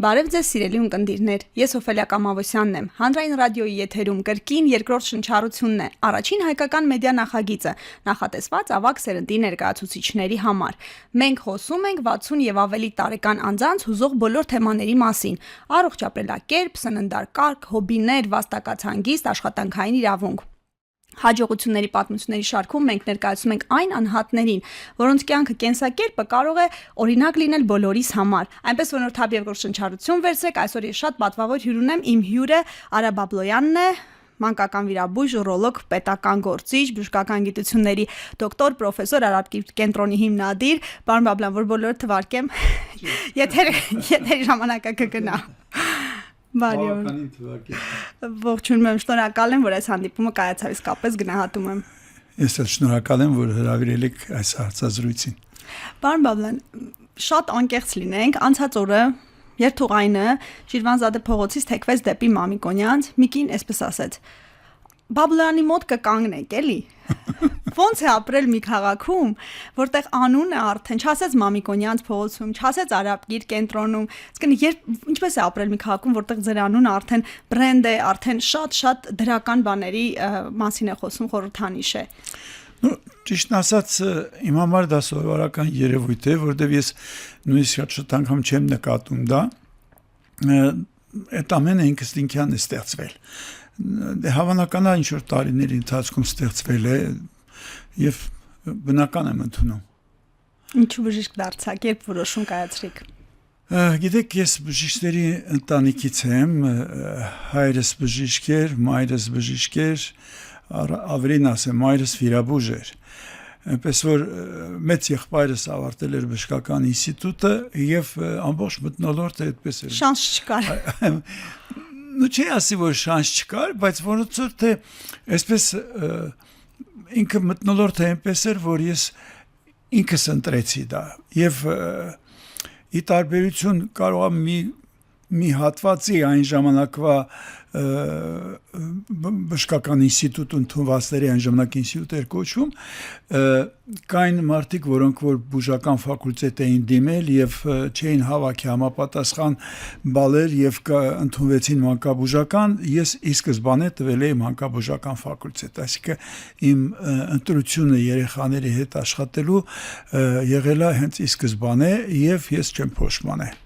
Բարև ձեզ սիրելի ունկնդիրներ, ես Օֆելիա Կամավոսյանն եմ, հանրային ռադիոյի եթերում կրկին երկրորդ շնչառությունն է, առաջին հայկական մեդիա նախագիծը, նախատեսված ավագ սերնդի ներկայացուցիչների համար։ Մենք խոսում ենք 60 եւ ավելի տարեկան անձանց հուզող բոլոր թեմաների մասին՝ առողջ ապրելակերպ, սննդակարգ, հոբիներ, վաստակած հանգիստ, աշխատանքային իրավունք։ Հաջողությունների պատմությունների շարքում մենք ներկայացնում ենք այն անհատներին, որոնց կյանքը կենսակերպը կարող է օրինակ լինել բոլորիս համար։ Այնպես որ նոր երկրորդ շնչառություն վերցրեք, այսօր ես շատ պատվավոր հյուր ունեմ, իմ հյուրը Արա Բաբլոյանն է, մանկական վիրաբույժ, ուրոլոգ, պետական գործիչ, բժշկական գիտությունների դոկտոր, պրոֆեսոր, Արաբկիր կենտրոնի հիմնադիր, պարոն Բաբլոյան, որ բոլորը թվարկեմ, եթերի ժամանակը կգնա։ Ողջունում եմ, շնորհակալ եմ, որ այս հանդիպումը կայացավ, իսկապես գնահատում եմ։ Ես էլ շնորհակալ եմ, որ հրավիրել եք այս հարցազրույցին։ Պարոն Բաբլոյան, շատ անկեղծ լինենք, անցած օրը երթուղայինը Շիրվանզադե փողոցից թեքվեց դեպի Մամիկոնյանց, մի կին այսպես ասեց. Բաբլոյանի մոտ կկանգնեք, էլի։ Ոնց է ապրել մի քաղաքում, որտեղ անունը արդեն չասեց Մամիկոնյանց փողոցում, չասեց Արաբկիր կենտրոնում, այսինքն ինչպես է ապրել մի քաղաքում, որտեղ ձեր անունը արդեն բրենդ է, արդեն շատ դրական բաների մասին է խոսում, խորհրդանիշ է։ Ճիշտն ասած, իմ համար դա սովորական երևույթ է, որտեղ ես նույնիսկ շատ անգամ չեմ նկատում դա, այդ ամենը ինքնստինքյան է ստեղծվել։ Հավանական է ինչ-որ տարիների ընթացքում ստեղծվել է եւ բնական եմ ընդունում։ Ինչու բժիշկ դարձաք, երբ որոշում կայացրիք։ Գիտեք, ես բժիշկների ընտանիքից եմ, հայրս բժիշկ էր, մայրս բժիշկ էր, ավելին ասեմ, մայրս վիրաբույժ էր։ Այնպես որ մեծ եղբայրս ավարտել էր բժշկական ինստիտուտը եւ ամբողջ մթնոլորտը այդպես էր։ Շանս չկար։ Չի ասի, որ շանս չկար, բայց ոնց որ թե այսպես ինքը մթնոլորտը այնպես էր, որ ես ինքս ընտրեցի դա եւ ի տարբերություն կարող եմ մի հատվածի այն ժամանակվա բժշկական ինստիտուտ ընդունվածների այն ժամանակ ինստիտուտ էր կոչվում, կային մարդիկ, որոնք որ բուժական ֆակուլտետ էին դիմել եւ չէին հավաքի համապատասխան բալեր եւ ընդունվեցին մանկաբուժական, ես ի սկզբանե տվել էի մանկաբուժական ֆակուլտետ, այսինքն իմ ընտրությունը երեխաների հետ աշխատելու եղել է հենց ի սկզբանե եւ ես չեմ փոշմանել։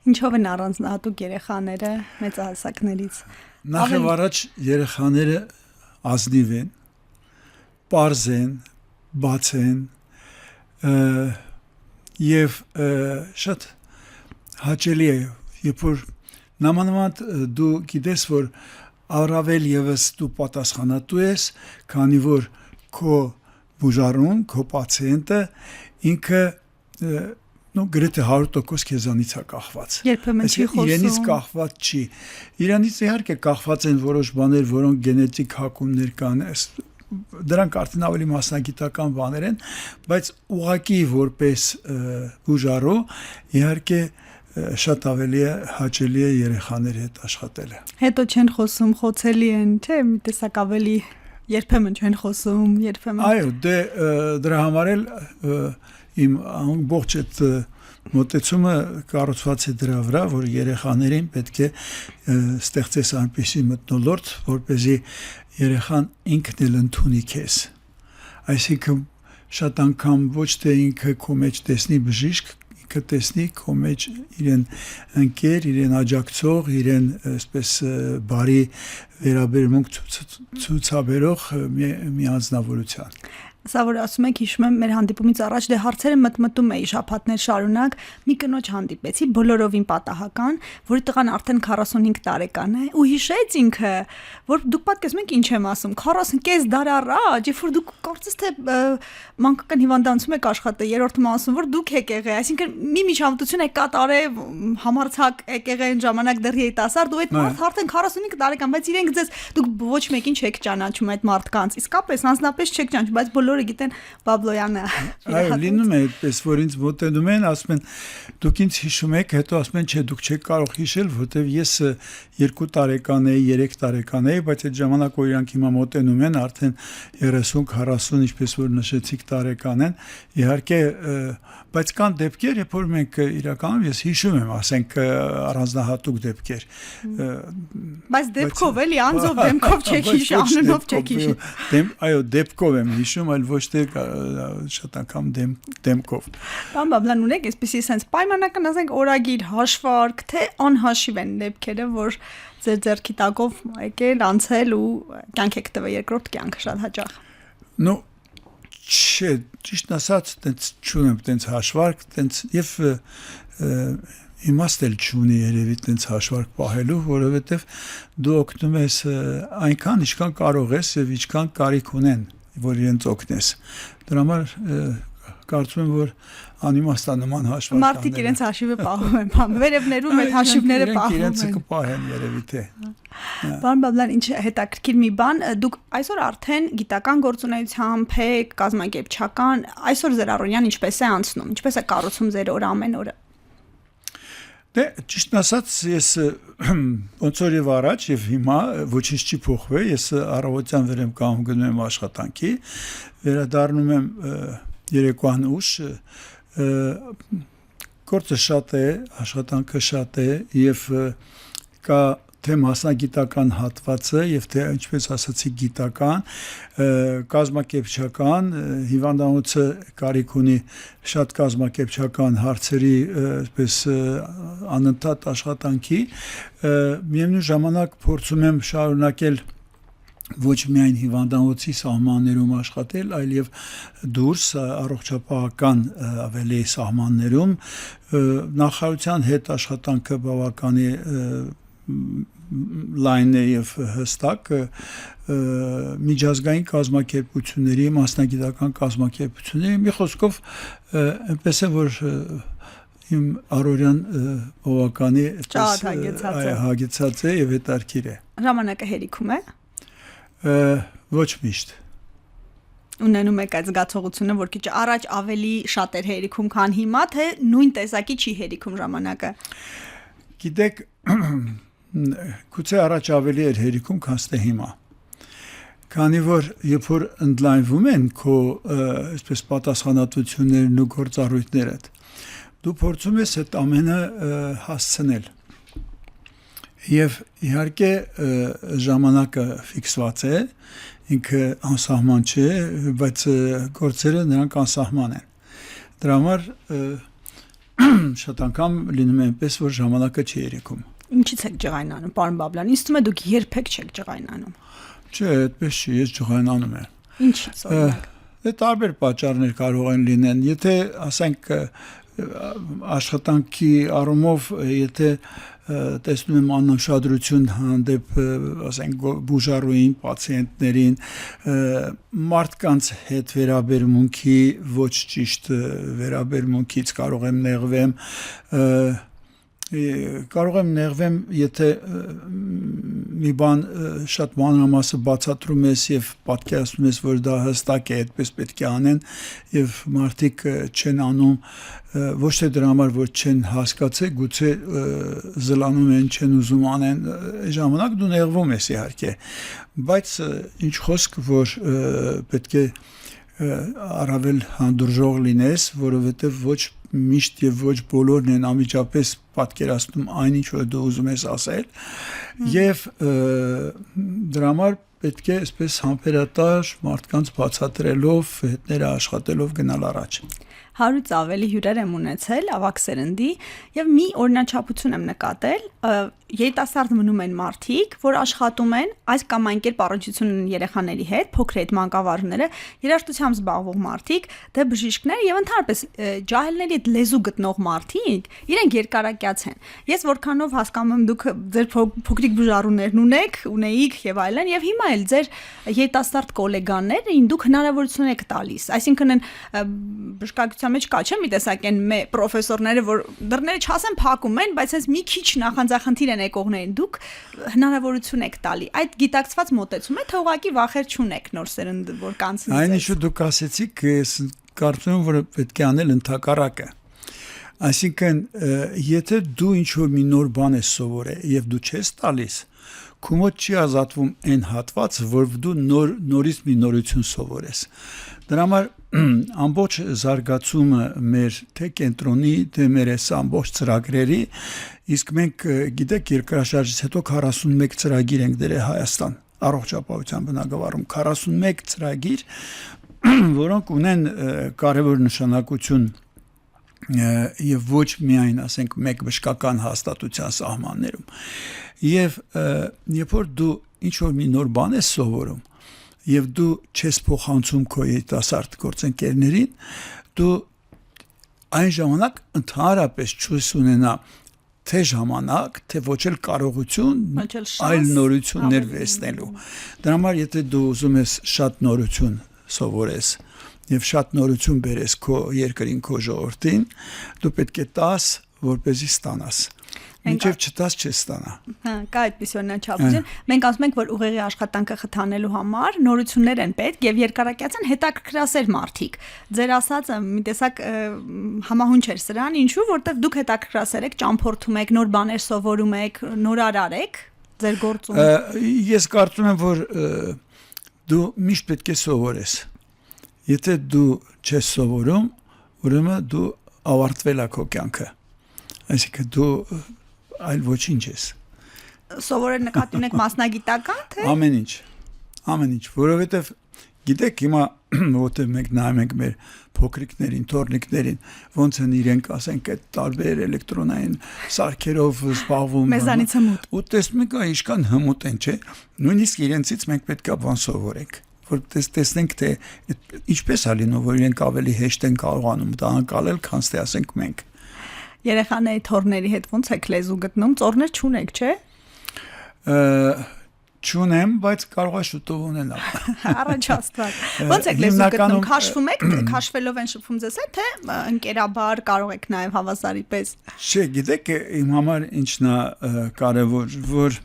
Ինչով են առանձնահատուկ երեխաները մեծահասակներից։ Նախ եւ առաջ երեխաները ազնիվ են, պարզ են, բաց են եւ շատ հաճելի է, երբ որ նամանավանդ դու գիտես, որ առավել եւս դու պատասխանատու ես, քանի որ քո բուժարուն, քո պացիենտը ինքը գրեթե 100% քեզանից է կախված։ Երբեմն չի խոսում։ Իրենից կախված չի։ Իրանից իհարկե կախված են որոշ բաներ, որոնք գենետիկ հակումներ կան, դրանք արդեն ավելի մասնագիտական բաներ են, բայց ուղղակի որպես բուժարու իհարկե շատ ավելի հաճելի է երեխաների հետ աշխատելը։ Հետո չեն խոսում, խոցելի են, չէ՞, մի տեսակ ավելի երբեմն չեն խոսում, երբեմն։ Այո, դրա համար էլ իմ ամբողջ այդ մոտեցումը կառուցված է դրա վրա, որ երեխաներին պետք է ստեղծես այնպիսի մթնոլորտ, որպեսզի երեխան ինքն էլ ընդունի քեզ։ Այսինքն շատ անգամ ոչ թե ինքը քո մեջ տեսնի բժիշկ, ինքը տեսնի քո մեջ իրեն ընկեր, իրեն աջակցող, իրեն այսպես բարի վերաբերմունք ցուցաբերող մի անձնավորության։ Սա որ ասում եք, հիշում եմ մեր հանդիպումից առաջ դե հարցերը մտմտում էի շաբաթներ շարունակ, մի կնոջ հանդիպեցի, բոլորովին պատահական, որի տղան արդեն 45 տարեկան է, ու հիշեց ինքը, որ դուք պատկերացնում եք ինչ եմ ասում, 40 կես դար առաջ, երբ որ դուք կարծես թե մանկական հիվանդանոցում եք աշխատել, երրորդում ասում, որ դուք եք եղել, այսինքն մի միջամտություն եք կատարել, համարցակ եք եղել այն ժամանակ դեռ երիտասարդ, ու այդ մարդը արդեն 45 տարեկան, բայց իրենք ձեզ դուք ոչ մեկին չեք ճանաչում այդ մարդկանց, իսկապես անձնապես չեք ճանաչում, բայց բոլորը բոլորը գիտեն Բաբլոյանը։ Այո, լինում է այդպես, որ ինձ մոտենում են, ասում են դուք ինձ հիշում եք, հետո ասում են չէ, դուք չեք կարող հիշել, որովհետև ես 2 տարեկան էի, 3 տարեկան էի, բայց այդ ժամանակ որ իրանք հիմա մոտենում են, արդեն 30-40, ինչպես որ նշեցիք, տարեկան են, իհարկե, բայց կան դեպքեր, երբ որ մենք իրականում ես հիշում եմ, ասենք առանձնահատուկ դեպքեր։ Բայց դեպքով էլի, անձով դեմքով չեք հիշում, անունով չեք հիշում։ Այո, դեպքով եմ հիշում, այլ ոչ թե շատ անգամ դեմքով։ Պարոն Բաբլյան, ունեք այսպեսի sense պայմանական ասենք օրագիր, հաշվարկ, թե անհաշիվ են դեպքերը, որ ձեր ձեռքի տակով եկել, անցել ու կյանք եք տվել երկրորդ կյանքը շատ հաճախ։ Ну, չէ, ճիշտ ասած, տենց չունեմ տենց հաշվարկ, տենց եւ իմաստ էլ չունի երևի տենց հաշվարկ պահելու, որովհետեւ դու օգնում ես այնքան, ինչքան կարող ես եւ ինչքան կարիք ունեն, որ իրենց օգնես։ Դրա համար կարծում եմ, որ անիմաստանման հաշվարկ մարդիկ իրենց հաշիվը պահում են, բան վերևներում այդ հաշիվները պահում են։ Իրենց կպահեն երևի թե։ Պարոն Բաբլյան, ինչ հետաքրքիր մի բան, դուք այսօր արդեն գիտական գործունեությամբ եք, կազմակերպչական, այսօր ձեր առօրյան ինչպես է անցնում, ինչպես է կառուցում ձեր օրը ամեն օրը։ Դե ճիշտ ասած, ես ոնց որ եւ առաջ եւ հիմա ոչինչ չի փոխվել, ես առավոտյան վեր եմ կանգնում գնում եմ աշխատանքի, վերադառնում եմ երեկոյան ուշ, գործը շատ է, աշխատանքը շատ է եւ կա թե մասնագիտական հատվածը եւ թե ինչպես ասացի գիտական, կազմակերպչական, հիվանդանոցը կարիք ունի շատ կազմակերպչական հարցերի այսպես անընդհատ աշխատանքի, միևնույն ժամանակ փորձում եմ շարունակել ոչ միայն հիվանդանոցի սահմաններում աշխատել, այլ եւ դուրս առողջապահական ավելի սահմաններում նախարարության հետ աշխատանքը բավականի լայն է եւ հստակ միջազգային կազմակերպությունների, մասնագիտական կազմակերպությունների մի խոսքով այնպես է որ իմ առօրյան բավականի հագեցած է եւ հետարքիր է։ Ժամանակը հերիքում է։ Ոչ միշտ։ Ունենում եք այդ զգացողությունը, որ քիչ առաջ ավելի շատ էր հերիքում, քան հիմա, թե նույն տեսակի չի հերիքում ժամանակը։ Գիտեք, գուցե առաջ ավելի էր հերիքում, քան թե հիմա։ Քանի որ երբ որ ընդլայնվում են քո այսպես պատասխանատվություններն ու գործառույթներդ, դու փորձում ես այդ ամենը հասցնել։ Եվ իհարկե ժամանակը ֆիքսված է, ինքը անսահման չէ, բայց գործերը նրանք անսահման են։ Դրա համար շատ անգամ լինում է այնպես, որ ժամանակը չի երիքում։ Ինչից եք ջղայնանում, պարոն Բաբլյան, ինձ թվում է դուք երբեք չեք ջղայնանում։ Չէ, այդպես չի, ես ջղայնանում եմ։ Ինչից օրինակ։ Դե տարբեր պատճառներ կարող են լինեն, եթե ասենք աշխատանքի առումով, եթե տեսնում եմ անուշադրություն հանդեպ, ասենք բուժառուին, պացիենտներին, մարդկանց հետ վերաբերմունքի ոչ ճիշտ վերաբերմունքից կարող եմ նեղվեմ, կարող եմ նեղվեմ, եթե մի բան շատ մանրամասը բացատրում ես եւ պատկերացնում ես, որ դա հստակ է, այդպես պետք է անեն եւ մարդիկ չեն անում ոչ թե դրա համար, որ չեն հասկացել, գուցե զլանում են, չեն ուզում անեն, ժամանակ դու նեղվում ես իհարկե, բայց ինչ խոսք, որ պետք է առավել հանդուրժող լինես, որովհետև ոչ միշտ եւ ոչ բոլորն են անմիջապես պատկերացնում այն ինչ որ դու ուզում ես ասել եւ դրա համար պետք է այսպես համբերատար մարդկանց բացատրելով, հետները աշխատելով գնալ առաջ։ 100-ից ավելի հյուրեր եմ ունեցել ավագ սերնդի եւ մի օրինաչափություն եմ նկատել, երիտասարդ մնում են մարդիկ, որ աշխատում են այս կամ այն կերպ առողջություն ունեն երեխաների հետ, փոքր այդ մանկավարժները, երաժշտությամբ զբաղվող մարդիկ, դե բժիշկներ եւ ընդհանրապես ջահելների այդ լեզու գտնող մարդիկ, իրենք երկարակյաց են։ Ես որքանով հասկանում եմ դուք ձեր փոքրիկ բուժառուներն ունեիք եւ այլն եւ հիմա էլ ձեր երիտասարդ գոլեգաներին դուք հնարավորություն եք տալիս, այսինքն բժշկականության ուսումնասիրության մեջ կա, չէ՞, մի տեսակ են պրոֆեսորները, որ դռները չասեն փակում են, բայց հենց մի քիչ նախանձախնդիր են եկողներին։ Դուք հնարավորություն եք տալի։ Այդ գիտակցված մոտեցում է, թե ուղղակի վախեր չունեք նոր սերնդը, որ կանցնի։ Այն ինչու դուք ասեցիք, ես կարծում եմ, որ պետք է անել ընդհակառակը։ Այսինքն, եթե դու ինչ-որ մի նոր բան ես սովորել եւ դու չես տալիս, քո մոտ չի ազատվում այն հատվածը, որ դու նորից մի նորություն սովորես։ Դրա համար ամբողջ զարգացումը մեր թե կենտրոնի, թե մեր այս ամբողջ ծրագրերի, իսկ մենք գիտեք երկրաշարժից հետո 41 ծրագիր ենք դրել Հայաստան առողջապահության բնագավառում 41 ծրագիր, որոնք ունեն կարևոր նշանակություն եւ ոչ միայն ասենք մեկ բժշկական հաստատության սահմաններում եւ երբ որ դու ինչ որ մի նոր բան ես սովորում եւ դու չես փոխանցում քո երիտասարդ գործընկերներին դու այն ժամանակ ընդհանրապես չես ունենա թե ժամանակ թե ոչ էլ կարողություն այլ նորություններ վերցնելու դրա համար եթե դու ուզում ես շատ նորություն սովորես եւ շատ նորություն բերես քո երկրին քո ժողովրդին դու պետք է տաս որպեսզի ստանաս մինչեւ չտաս չես ստանա հա կա այդպիսի օրինաչափություն մենք ասում ենք որ ուղեղի աշխատանքը խթանելու համար նորություններ են պետք եւ երկարակյացան հետաքրքրասեր մարդիկ ձեր ասածը մի տեսակ համահունչ էր սրան ինչու որտեվ դուք հետաքրքրասեր եք ճամփորդում եք նոր բաներ սովորում եք նորարար եք ձեր գործում ես կարծում եմ որ դու միշտ պետք է սովորես Եթե դու չես սովորում, ուրեմն դու ավարտվել ես քո կյանքը։ Այսինքն դու այլ ոչինչ ես։ Սովորել նկատի ունեք մասնագիտական, թե? Ամեն ինչ, որովհետև գիտեք հիմա որտեղ մենք նայում ենք մեր փոքրիկներին, թորնիկներին, ոնց են իրենք, ասենք, այդ տարբեր էլեկտրոնային սարքերով զբաղվում։ Մեզանից հմուտ։ Ու տեսնում եք, ինչքան հմուտ են, չէ՞։ Նույնիսկ իրենցից մենք պետք է բան սովորենք։ Որ տեսնենք թե ինչպես է լինում որ իրենք ավելի հեշտ են կարողանում դա անցնել քան թե ասենք մենք երեխաների թորների հետ ոնց եք լեզու գտնում ծորներ չունեք չէ չունեմ բայց կարող է շուտով ունենալ առաջ աստված ոնց եք լեզու գտնում քաշվում եք քաշվելով են շփվում ձեզ հետ թե ընկերաբար կարող եք նաև հավասարի պես չէ գիտեք իմ համար ինչն է կարևոր որ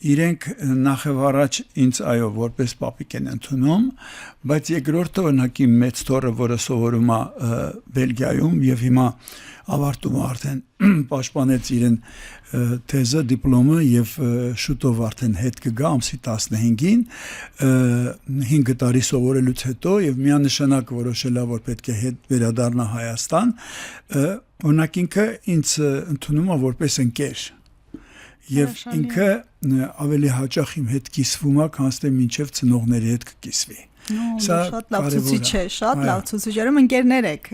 իրենք նախ եւ առաջ ինձ այո որպես պապիկ են ընդունում բայց երկրորդը օրինակի մեծ թորը որը սովորում է Բելգիայում եւ հիմա ավարտում է արդեն պաշտպանեց իրեն թեզը դիպլոմը եւ շուտով արդեն հետ կգա ամսի 15-ին 5 տարի սովորելուց հետո եւ միանշանակ որոշել է որ պետք է հետ վերադառնա Հայաստան օրինակ ինքը ինձ ընդունում է որպես ընկեր Եվ ինքը ավելի հաճախ իմ հետ կիսվում է, քան թե մինչև ծնողների հետ կկիսվի։ Սա շատ լավ ցուցիչ է, շատ լավ ցուցիչ է, ընկերներ եք,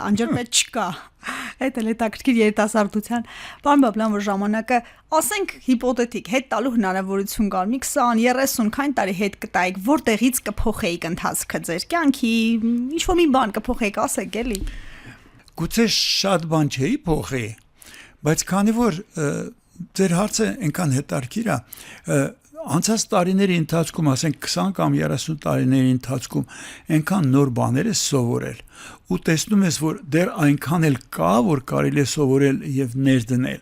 անջրպետ չկա։ Այդ էլ հետաքրքիր երիտասարդության։ Պարոն Բաբլյան, որ ժամանակը, ասենք հիպոթետիկ, հետ տալու հնարավորություն կար, մի 20-30 քանի տարի հետ կտայիք, որտեղից կփոխեիք ընթացքը ձեր կյանքի, ինչ-որ մի բան կփոխեիք, ասեք էլի։ Գուցե շատ բան չէի փոխի, բայց քանի որ Ձեր հարցը այնքան հետաքրքիր է անցած տարիների ընթացքում ասենք 20 կամ 30 տարիների ընթացքում այնքան նոր բաներ է սովորել ու տեսնում ես որ դեռ այնքան էլ կա որ կարելի է սովորել եւ ներդնել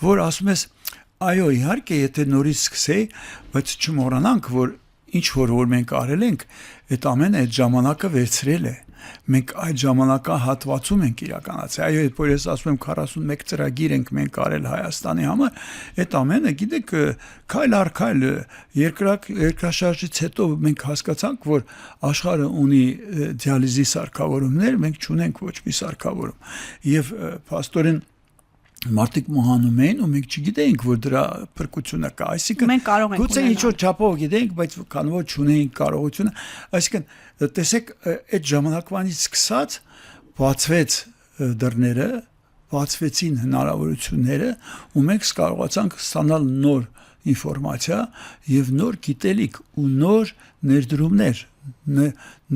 որ ասում ես այո իհարկե եթե նորից սկսեի բայց չմոռանանք որ ինչ որ մենք արել ենք այդ ամենը այդ ժամանակը վերցրել է մենք այդ ժամանակահատվածում ենք իրականացել այո երբ որ ես ասում եմ 41 ծրագիր ենք մենք արել Հայաստանի համար այդ ամենը գիտեք քայլ առ քայլ երկրաշարժից հետո մենք հասկացանք որ աշխարհը ունի դիալիզի սարքավորումներ մենք չունենք ոչ մի սարքավորում եւ փաստորեն Մարդիկ մահանում էին ու մենք չգիտեինք որ դրա փրկությունը կա այսինքն մենք կարող ենք գուցե ինչ-որ չափով գիտենք բայց քանի որ չունեինք կարողությունը այսինքն տեսեք այդ ժամանակվանից սկսած բացվեց դռները բացվեցին հնարավորությունները ու մենք կարողացանք ստանալ նոր ինֆորմացիա եւ նոր գիտելիք ու նոր ներդրումներ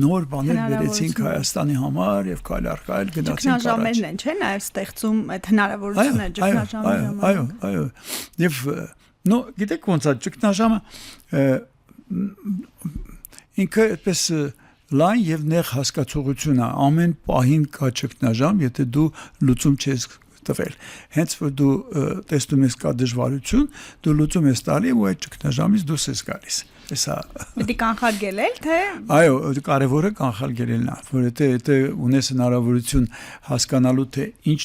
նոր բաներ վերեցինք Հայաստանի համար եւ քայլ առ քայլ գնացինք առաջ ճգնաժամերն են չէ նաեւ ստեղծում այդ հնարավորությունները ճգնաժամերը այո եւ նո գիտեք ոնց է ճգնաժամը ինքը այդպես լայն եւ նեղ հասկացողությունը ամեն պահին կա ճգնաժամ, եթե դու լուծում չես տվել։ Հենց որ դու տեսնում ես կա դժվարություն, դու լուծում ես տալի ու այդ ճգնաժամից դուրս ես գալիս։ Հեսա Պետք է կանխարգելել, թե այո, կարևորը կանխարգելելն է, որ եթե ունես հնարավորություն հասկանալու թե ինչ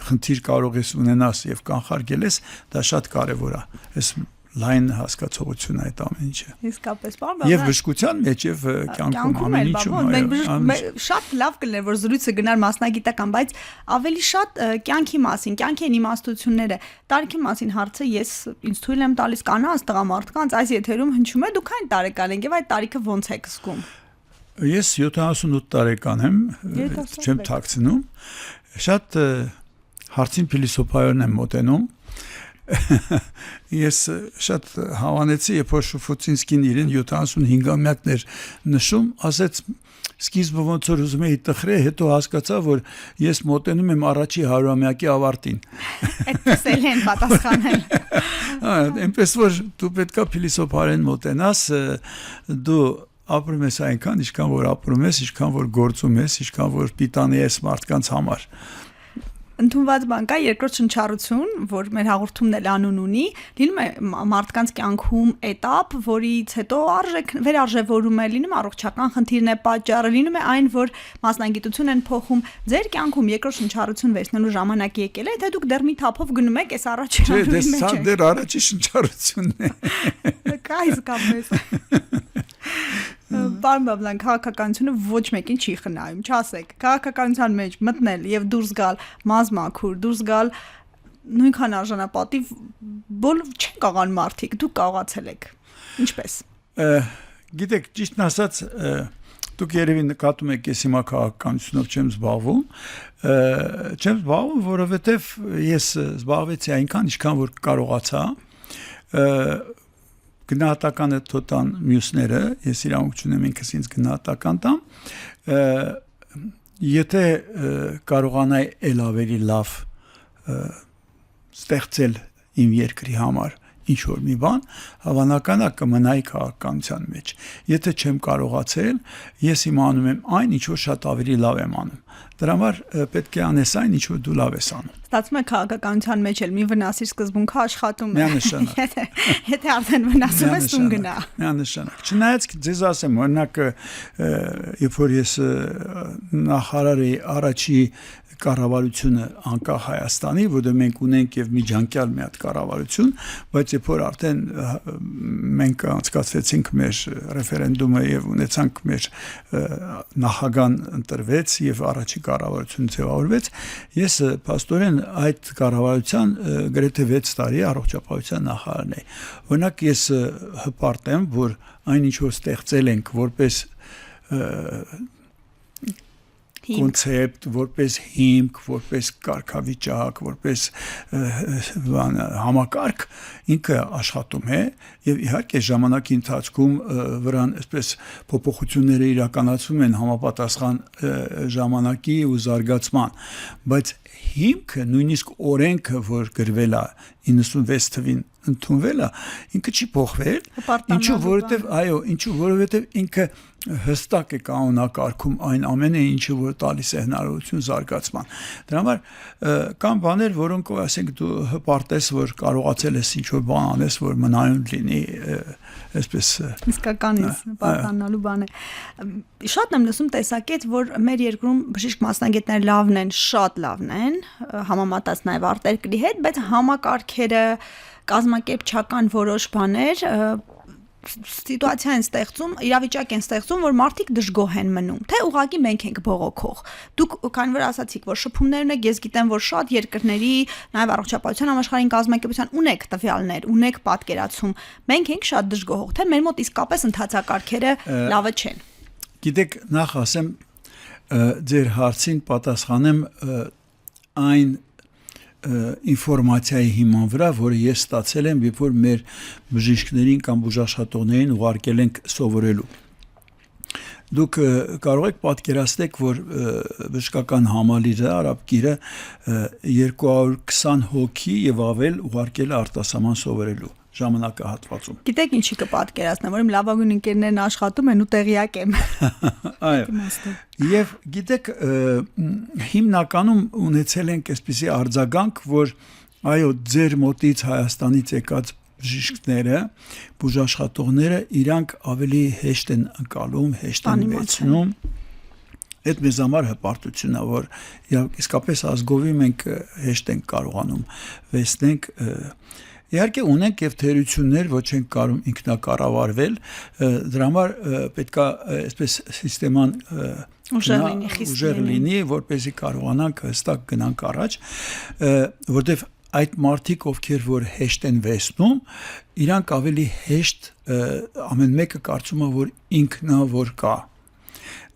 խնդիր կարող ես ունենաս եւ կանխարգելես, դա շատ կարևոր է։ Այս լայն հասկացողությունը այդ ամեն ինչը։ իսկապես բան Եվ բժշկության մեջ եւ կյանքում ամեն ինչում։ Մենք շատ լավ կլներ որ զրույցը գնար մասնագիտական, բայց ավելի շատ կյանքի մասին, կյանքի իմաստությունները, տարիքի մասին հարցը ես ինձ թույլ եմ տալիս կանանց, տղամարդկանց այս եթերում հնչում է դուք այն տարեկան եք եւ այդ տարիքը ոնց եք զգում։ Ես 78 տարեկան եմ, չեմ թաքցնում։ Շատ հարցին փիլիսոփայորն եմ մոտենում։ Ես շատ հավանեցի, երբ որ Շուֆուցինսկին իրեն 75-ամյակներ նշում, ասեց սկիզբը ոնց որ ուզում էի տխրել, հետո հասկացա, որ ես մոտենում եմ առաջի 100-ամյակի ավարտին։ Այդպես էլ են պատասխանել։ Այնպես որ դու պետքա փիլիսոփայորեն մոտենաս, դու ապրում ես այնքան, ինչքան որ ապրում ես, ինչքան որ գործում ես, ինչքան որ պիտանի ես մարդկանց համար։ Ընդունված բան կա երկրորդ շնչառություն, որ մեր հաղորդումն էլ անուն ունի, լինում է մարդկանց կյանքում этап, որից հետո վերարժևորում է, լինում առողջական խնդիրն է պատճառը, լինում է այն, որ մասնագիտություն են փոխում, ձեր կյանքում երկրորդ շնչառություն վերցնելու ժամանակը եկել է, թե դուք դեռ մի թափով գնում եք այս առաջին ամրի մեջ։ Չէ, դեռ առաջի շնչառությունն է։ Կա իսկապես։ Պարոն Բաբլան, քաղաքականությունը ոչ մեկին չի խնայում, չասեք, քաղաքականության մեջ մտնել եւ դուրս գալ մազմաքուր, դուրս գալ նույնքան արժանապատիվ բոլոր չեն կարողան մարդիկ, դուք կարողացել եք։ Ինչպես։ Գիտեք, ճիշտն ասած, դուք երևի նկատում եք, ես հիմա քաղաքականությունով չեմ զբաղվում, որովհետեւ ես զբաղվեցի այնքան, ինչքան որ կարողացա, գնահատականը թոտան մյուսները, ես իրավունք չունեմ ինքս ինձ գնահատական տամ, եթե կարողանայի ել ավելի լավ ստեղծել իմ երկրի համար ինչ որ մի բան, հավանական է կմնայի քաղաքականության մեջ։ Եթե չեմ կարողացել, ես իմանում եմ այն, ինչ որ շատ ավելի լավ եմ անում։ Դրա համար պետք է անես այն, ինչ որ դու լավ ես անում։ Ստացվում է քաղաքականության մեջ էլ մի վնասիր սկզբունքը աշխատում է։ Միանշանակ։ Եթե արդեն վնասում ես, ում գնա։ Միանշանակ։ Չնայած ձեզ ասեմ, օրինակ, երբ որ ես նախարար էի առաջի կառավարությունը անկախ Հայաստանի, որտեղ մենք ունենք եւ միջանկյալ մի հատ կառավարություն, բայց երբ որ արդեն մենք անցկացրեցինք մեր ռեֆերենդումը եւ ունեցանք մեր նախագահան ընտրվեց եւ առաջի կառավարություն ձևավորվեց, ես փաստորեն այդ կառավարության գրեթե 6 տարի առողջապահության նախարարն էի։ Օրինակ ես հպարտ եմ, որ այն ինչ որ ստեղծել ենք որպես կոնցեպտ, որպես հիմք, որպես կարգավիճակ, որպես համակարգ ինքը աշխատում է եւ իհարկե ժամանակի ընթացքում վրան այսպես փոփոխությունները իրականացվում են համապատասխան ժամանակի ու զարգացման, բայց հիմքը նույնիսկ օրենքը, որ գրվել է 96 թվին ընդունվել է, ինքը չի փոխվել, ինչու որովհետեւ ինքը հստակ է կանոնակարգում այն ամենը, ինչը որ տալիս է հնարավորություն զարգացման։ Դրա համար կան բաներ, որոնք ասենք դու հպարտես, որ կարողացել ես ինչ որ բան անես, որ մնայուն լինի, այսպես իսկականից պատանալու բան է։ Շատ եմ լսում տեսակետ, որ մեր երկրում բժիշկ մասնագետներ լավն են, շատ լավն են, համեմատած նաև արտերկրի հետ, բայց համակարգերը, կազմակերպչական որոշ բաներ սիտուացիա են ստեղծում, իրավիճակ են ստեղծում, որ մարդիկ դժգոհ են մնում, թե ուղղակի մենք ենք բողոքող։ Դուք քանի որ ասացիք, որ շփումներն եք, ես գիտեմ, որ շատ երկրների, նաև առողջապահության համաշխարհային կազմակերպության ունեք տվյալներ, ունեք պատկերացում։ Մենք ենք շատ դժգոհող, թե մեր մոտ իսկապես ընթացակարգերը լավը չեն։ Գիտեք, նախ ասեմ, ձեր հարցին պատասխանեմ այն ինֆորմացիայի հիման վրա, որը ես ստացել եմ, երբ որ մեր բժիշկներին կամ բուժաշխատողներին ուղարկել ենք սովորելու։ դուք կարող եք պատկերացնել, որ բժշկական համալիրը արաբկիրը 220 հոգի եւ ավել ուղարկել արտասահման սովորելու ժամանակահատվածում։ Գիտեք ինչի կպատկերացնեմ, որ իմ լավագույն ընկերներն աշխատում են ու տեղյակ եմ։ Այո։ Եվ գիտեք, հիմնականում ունեցել ենք այսպիսի արձագանք, որ այո, ձեր մոտից Հայաստանից եկած բժիշկները, բուժաշխատողները իրանք ավելի հեշտ են ընկալում, հեշտ են վերցնում։ Այդ մեզ համար հպարտություն է, որ իսկապես ազգովի մենք հեշտ ենք կարողանում վերցնենք։ Իհարկե ունենք եւ թերություններ, ոչ են կարող ինքնակառավարվել, դրա համար պետքա այսպես համակարգան ուժեղ լինի, որպեսզի կարողանանք հստակ գնանք առաջ, որտեվ այդ մարդիկ, ովքեր որ հեշտ են վերցնում, իրանք ավելի հեշտ ամեն մեկը կարծում է, որ ինքնա որ կա։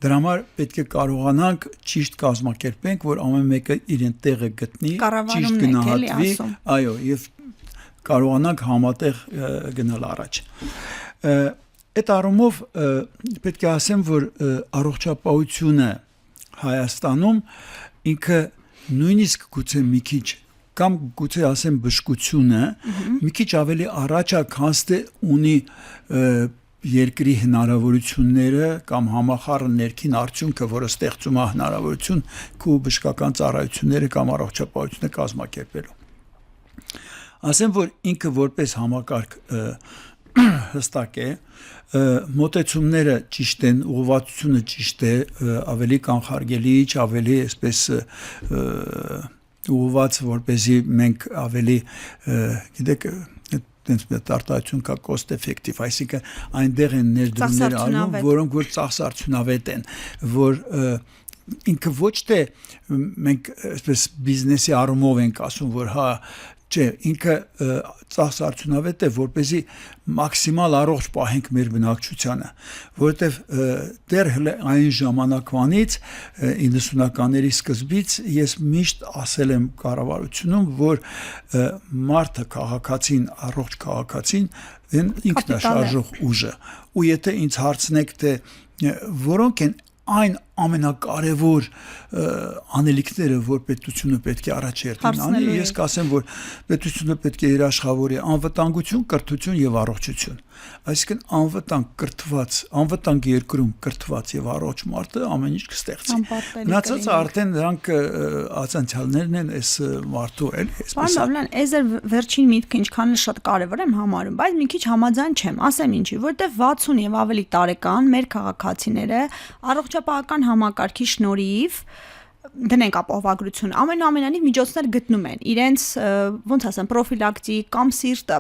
Դրա համար պետք է կարողանանք ճիշտ կազմակերպենք, որ ամեն մեկը իրեն տեղը գտնի, ճիշտ գնահատվի, այո, եւ կարողանանք համատեղ գնալ առաջ։ Այդ առումով պետք է ասեմ, որ առողջապահությունը Հայաստանում ինքը նույնիսկ գուցե մի քիչ կամ գուցե ասեմ բժշկությունը մի քիչ ավելի առաջ է, քան թե ունի երկրի հնարավորությունները կամ համախառն ներքին արդյունքը, որը ստեղծում է հնարավորություն քո բժշկական ծառայությունները կամ առողջապահությունը կազմակերպելու։ Ասեմ, որ ինքը որպես համակարգ հստակ է, մոտեցումները ճիշտ են, ուղղվածությունը ճիշտ է, ավելի կանխարգելիչ, ավելի այսպես ուղղված, որպեսզի մենք ավելի, գիտեք, տենց մի արտահայտություն կա cost effective, այսինքն այնտեղ են ներդրումներ անում, որոնք որ ծախսարդյունավետ են, որ ինքը ոչ թե մենք այսպես բիզնեսի առումով ենք ասում, որ հա չէ, ինքը ծախսարդյունավետ է, որպեսզի մաքսիմալ առողջ պահենք մեր բնակչությանը, որովհետև դեռ այն ժամանակվանից 90-ականների սկզբից ես միշտ ասել եմ կառավարությունում, որ մարդը քաղաքացին, առողջ քաղաքացին ինքնաշարժող ուժ է, ու եթե ինձ հարցնեք, թե որոնք են այն ամենակարևոր անելիքները, որ պետությունը պետք է առաջերտին անի, ես կասեմ, որ պետությունը պետք է իր աշխատավորի անվտանգություն, կրթություն եւ առողջություն։ Այսինքն անվտանգ երկրում կրթված եւ առողջ մարդը ամեն ինչ կստեղծի։ Մնացածը արդեն նրանք ացանցիալներն են այս մարդու էլ, այսպես։ Պարոն, այս վերջին միտքը ինչքան էլ շատ կարևոր եմ համարում, բայց մի քիչ համաձայն չեմ, ասեմ ինչի, որտեվ 60 եւ ավելի տարեկան մեր քաղաքացիները առողջապահական համակարգի շնորհիվ դնենք ապահովագրություն ամենամենանիվ միջոցներ գտնում են իրենց ոնց ասեմ պրոֆիլակտիկ կամ սիրտը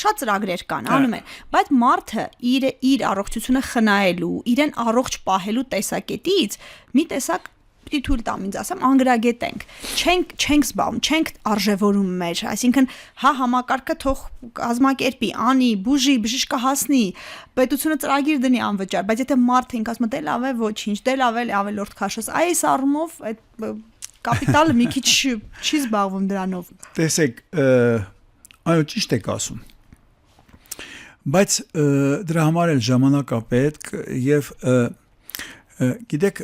շատ ծրագրեր կան անում են բայց մարդը իր առողջությունը խնայելու իրեն առողջ պահելու տեսակետից մի տեսակ պիտի թույլ տամ ինձ ասեմ անգրագետ չենք զբաղվում չենք արժևորում մեր այսինքն հա համակարգը թող կազմակերպի անի բուժի բժիշկը հասնի պետությունը ծրագիր դնի անվճար բայց եթե մարդը ինքն ասում է դե լավ է ոչինչ դե լավ է ավելորդ քաշես այս առումով այդ կապիտալը մի քիչ չի զբաղվում դրանով տեսեք այո ճիշտ եք ասում բայց դրա համար էլ ժամանակ է պետք եւ գիտեք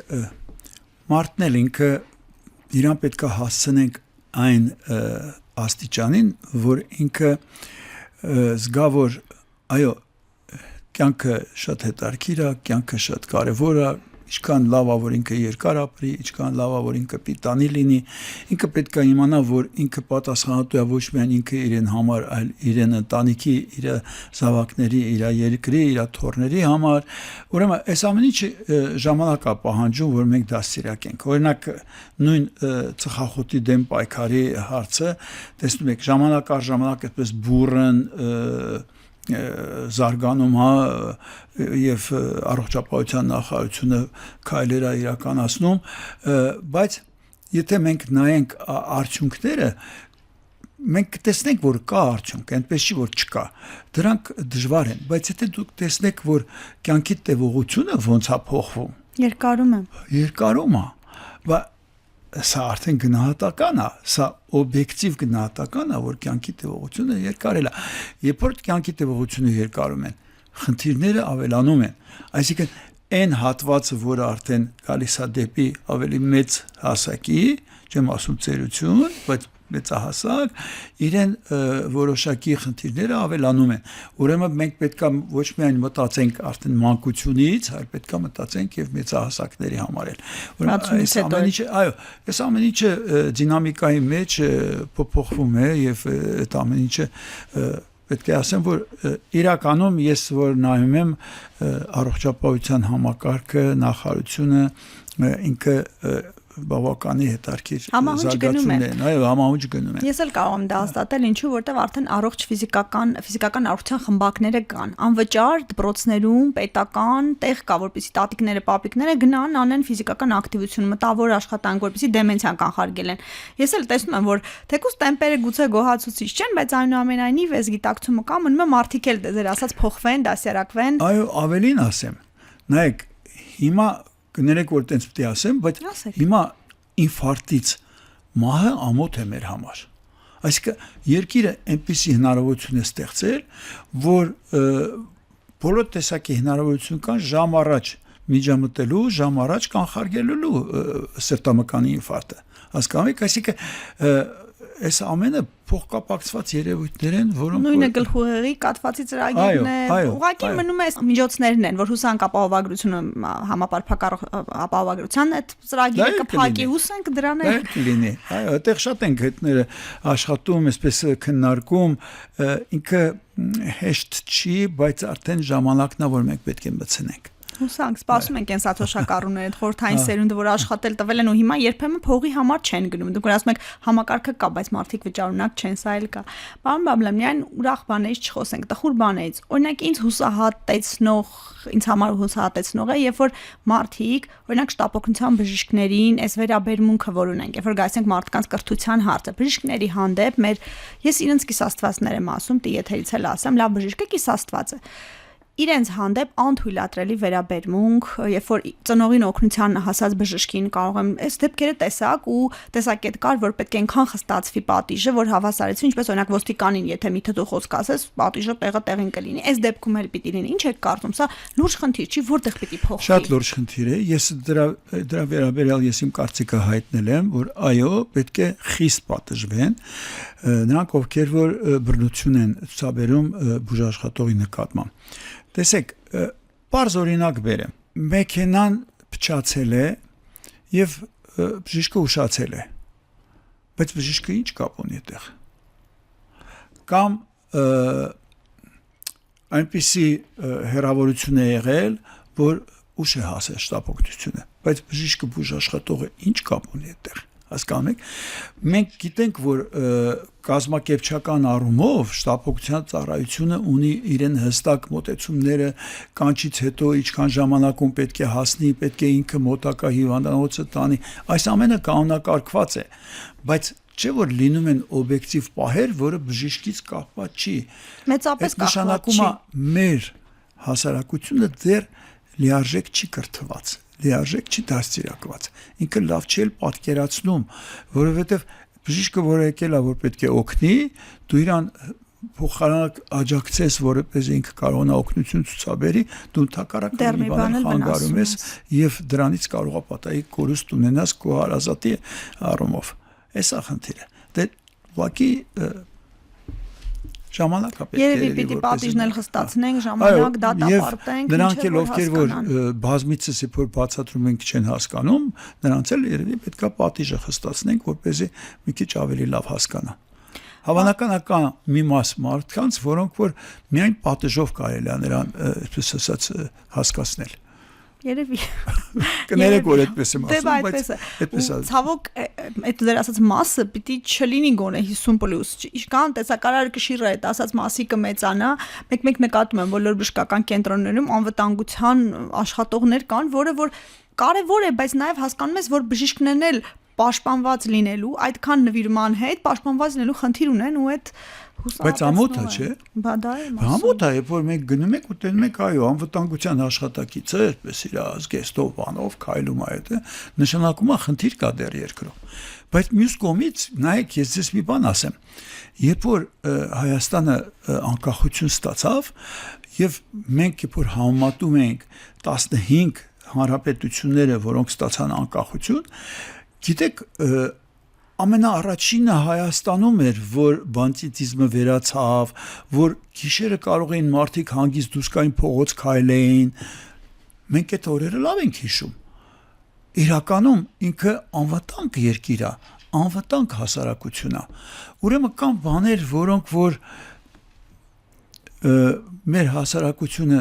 մարդն էլ ինքը իրան պետք է հասցնենք այն աստիճանին, որ ինքը զգա, որ այո, կյանքը շատ հետաքրքիր է, կյանքը շատ կարևոր է, ինչքան լավ է, որ ինքը երկար ապրի, ինչքան լավ է, որ ինքը պիտանի լինի, ինքը պետք է իմանա, որ ինքը պատասխանատու է ոչ միայն ինքը իրեն համար, այլ իրեն ընտանիքի, իր զավակների, իր երկրի, իր թոռների համար։ Ուրեմն, այս ամեն ինչը ժամանակ է պահանջում, որ մենք դաստիարակենք։ Օրինակ, նույն ծխախոտի դեմ պայքարի հարցը, տեսնում եք, ժամանակ առ ժամանակ այդպես բուրըն զարգանում հա եւ առողջապահության նախարարությունը քայլեր է իրականացնում բայց եթե մենք նայենք արդյունքները մենք կտեսնենք որ կա արդյունք այնպես չի որ չկա դրանք դժվար են բայց եթե դուք տեսնեք որ կյանքի տևողությունը ոնց է փոխվում երկարում է բայց սա արդեն գնահատական է, սա օբյեկտիվ գնահատական է, որ կյանքի տևողությունը երկարել է։ Երբ որ կյանքի տևողությունը երկարում են, խնդիրները ավելանում են։ Այսինքն այն հատվածը, որը արդեն գալիս է դեպի ավելի մեծ հասակի, չեմ ասում ծերություն, բայց մեծահասակ, իրեն որոշակի խնդիրները ավելանում են։ Ուրեմն մենք պետք է ոչ միայն մտածենք արդեն մանկությունից, այլ պետք է մտածենք եւ մեծահասակների համար էլ։ Այս ամեն ինչը դինամիկայի մեջ փոփոխվում է եւ այդ ամեն ինչը պետք է ասեմ, որ իրականում ես որ նայում եմ առողջապահության համակարգը, նախարարությունը ինքը բավականի հետարքիր զարգացումն են, այո, համահունչ գնում են։ Ես էլ կարող եմ դա հաստատել, ինչու որտեվ արդեն առողջ ֆիզիկական առողջության խմբակները կան։ Անվճար դպրոցներում պետական տեղ կա, որպեսզի տատիկները, պապիկները գնան անեն ֆիզիկական ակտիվություն, մտավոր աշխատանք, որպեսզի դեմենցիան կանխարգելեն։ Ես էլ տեսնում եմ, որ թեկուզ տեմպերը գուցե գոհացուցիչ չեն, բայց այնուամենայնիվ այս գիտակցումը կա, մնում է մարդիկ էլ դեր ասած փոխվեն, դասերակվեն։ Այո, ավելին ասեմ։ Նայեք, հիմա կներեք որ տենց պետք է ասեմ, բայց հիմա ինֆարկտից մահը ամոթ է մեր համար։ Այսինքն երկիրը այնպիսի հնարավորություն է ստեղծել, որ բոլոր տեսակի հնարավորություն կան ժամ առաջ միջամտելու, ժամ առաջ կանխարգելելու սրտամկանի ինֆարկտը։ Հասկանում եք, այսինքն այս ամենը փոխկապակցված երևույթներ են, որոնք նույնը գլխուղեղի կաթվածի ծրագիրն է, ուղղակի մնում է միջոցներն են, որ հուսանք ապահովագրությունը համապարփակ ապահովագրության այդ ծրագիրը կփակի, հուսանք դրան է լինի։ Այո, այդտեղ շատ են գետները աշխատում, այսպես քննարկում, ինքը հեշտ չի, բայց արդեն ժամանակն է, որ մենք պետք է մտցնենք։ Հուսանք, սպասում ենք կենսաթոշակառուները, այդ խորհրդային սերունդը, որ աշխատել տվել են ու հիմա երբեմն փողի համար չեն գնում։ Դուք ասում եք համակարգը կա, բայց մարդիկ վճարունակ չեն, սա էլ կա։ Պարոն Բաբլամյան, ուրախ բաներից չխոսենք, տխուր բաներից։ Օրինակ ինձ համար հուսահատեցնող է, երբ որ մարդիկ, օրինակ շտապօգնության բժիշկներին, այս վերաբերմունքը որ ունենք, երբ որ գալիս ենք մարդկանց կրթության հարցը, բժիշկների հանդեպ ես իրենց կիսաստվածներ եմ ասում, եթերից էլ ասեմ, լավ բժիշկը կիսաստված է։ Իրենց հանդեպ անթույլատրելի վերաբերմունք, երբ որ ծնողին օգնության հասած բժշկին կարող եմ այս դեպքերը տեսակ ու տեսակետ կար, որ պետք է այնքան խստացվի պատիժը, որ հավասարեցվի, ինչպես օրինակ ոստիկանին, եթե մի թթու խոսք ասես, պատիժը տեղը տեղին կլինի։ Այս դեպքում էլ պիտի լինի։ Ինչ եք կարծում, սա լուրջ խնդիր չի, որտեղ պիտի փոխվի։ Շատ լուրջ խնդիր է։ Ես դրա վերաբերյալ ես իմ կարծիքը հայտնել եմ, որ այո, պետք է խիստ պատժվեն նրանք, ովքեր որ բռնություն են ցուցաբերում բուժաշխատողի նկատմամբ։ Տեսեք, պարզ օրինակ բերեմ։ Մեքենան փչացել է եւ բժիշկը ուշացել է։ Բայց բժիշկը ինչ կապ ունի այդտեղ։ Կամ այնպիսի հերավորություն է եղել, որ ուշ է հասել շտապօգնությունը, բայց բժիշկը բուժաշխատողը ինչ կապ ունի այդտեղ։ Հասկանում եք, մենք գիտենք, որ կազմակերպչական առումով շտապօգնության ծառայությունը ունի իրեն հստակ մոտեցումները, կանչից հետո ինչքան ժամանակում պետք է հասնի, պետք է ինքը մոտակա հիվանդանոցը տանի, այս ամենը կանոնակարգված է, բայց չէ որ լինում են օբյեկտիվ պահեր, որը բժիշկից կապված չի։ Մեծապես կապված չի։ Նշանակում է մեր հասարակությունը դեռ լիարժեք չի կրթված, լիարժեք չի դաստիարակված։ Ինքը լավ չի պատկերացնում, որովհետև բժիշկը, որը եկել է, որ պետք է օգնի, դու իրան փոխարինակ աջակցես, որպես ինքը կարողանա օգնություն ցուցաբերի, դու ընդհակառակը մի բան խանգարում ես եւ դրանից կարող է պատահի կորուստ ունենաս քո հարազատի առումով։ Էսա խնդիրը։ Դե ուղղակի ժամանակա պետք է երևի պիտի պատիժն էլ խստացնենք, ժամանակ դատապարտենք, նրանք էլ ովքեր որ բազմիցս որ բացատրում ենք չեն հասկանում, նրանց էլ երևի պետքա պատիժը խստացնենք, որպեսզի մի քիչ ավելի լավ հասկանա։ Հավանականական մի մաս մարդկանց, որոնք որ միայն պատժով կարելի է նրան, այսպես ասած, հասկացնել։ Երևի կներեք որ այդպես եմ ասում, բայց այդպես է։ Ցավոք այդ դեր ասած մասը պիտի չլինի գոնե 50+։ Իշքան տեսակարար կշիռը այդ ասած մասի կմեծանա։ Մեկ նկատում եմ բոլոր բժշկական կենտրոններում անվտանգության աշխատողներ կան, որը որ կարևոր է, բայց նաև հասկանում ես, որ բժիշկներն էլ պաշտպանված լինելու, այդքան նվիրման հետ պաշտպանված լինելու խնդիր ունեն ու այդ բայց ամոթ է, չէ։ Բա դա է։ Ամոթ է, երբ որ մենք գնում ենք ու տենում ենք, այո, անվտանգության աշխատակիցը, այդպես իր ազգեստով բանով քայլում է այդ, նշանակում է խնդիր կա դեռ երկրում։ Բայց մյուս կողմից, նայեք, ես ձեզ մի բան ասեմ։ Երբ որ Հայաստանը անկախություն ստացավ, եւ մենք երբ որ համեմատում ենք 15 հանրապետությունները, որոնք ստացան անկախություն, գիտեք, ամենաառաջինը Հայաստանում էր, որ բանդիտիզմը վերացավ, որ գիշերը կարող էին մարդիկ հանգիստ դուրս գային փողոց քայլեին։ Մենք այդ օրերը լավ ենք հիշում։ Իրականում ինքը անվտանգ երկիր է, անվտանգ հասարակություն է։ Ուրեմն կան բաներ, որոնք որ մեր հասարակությունը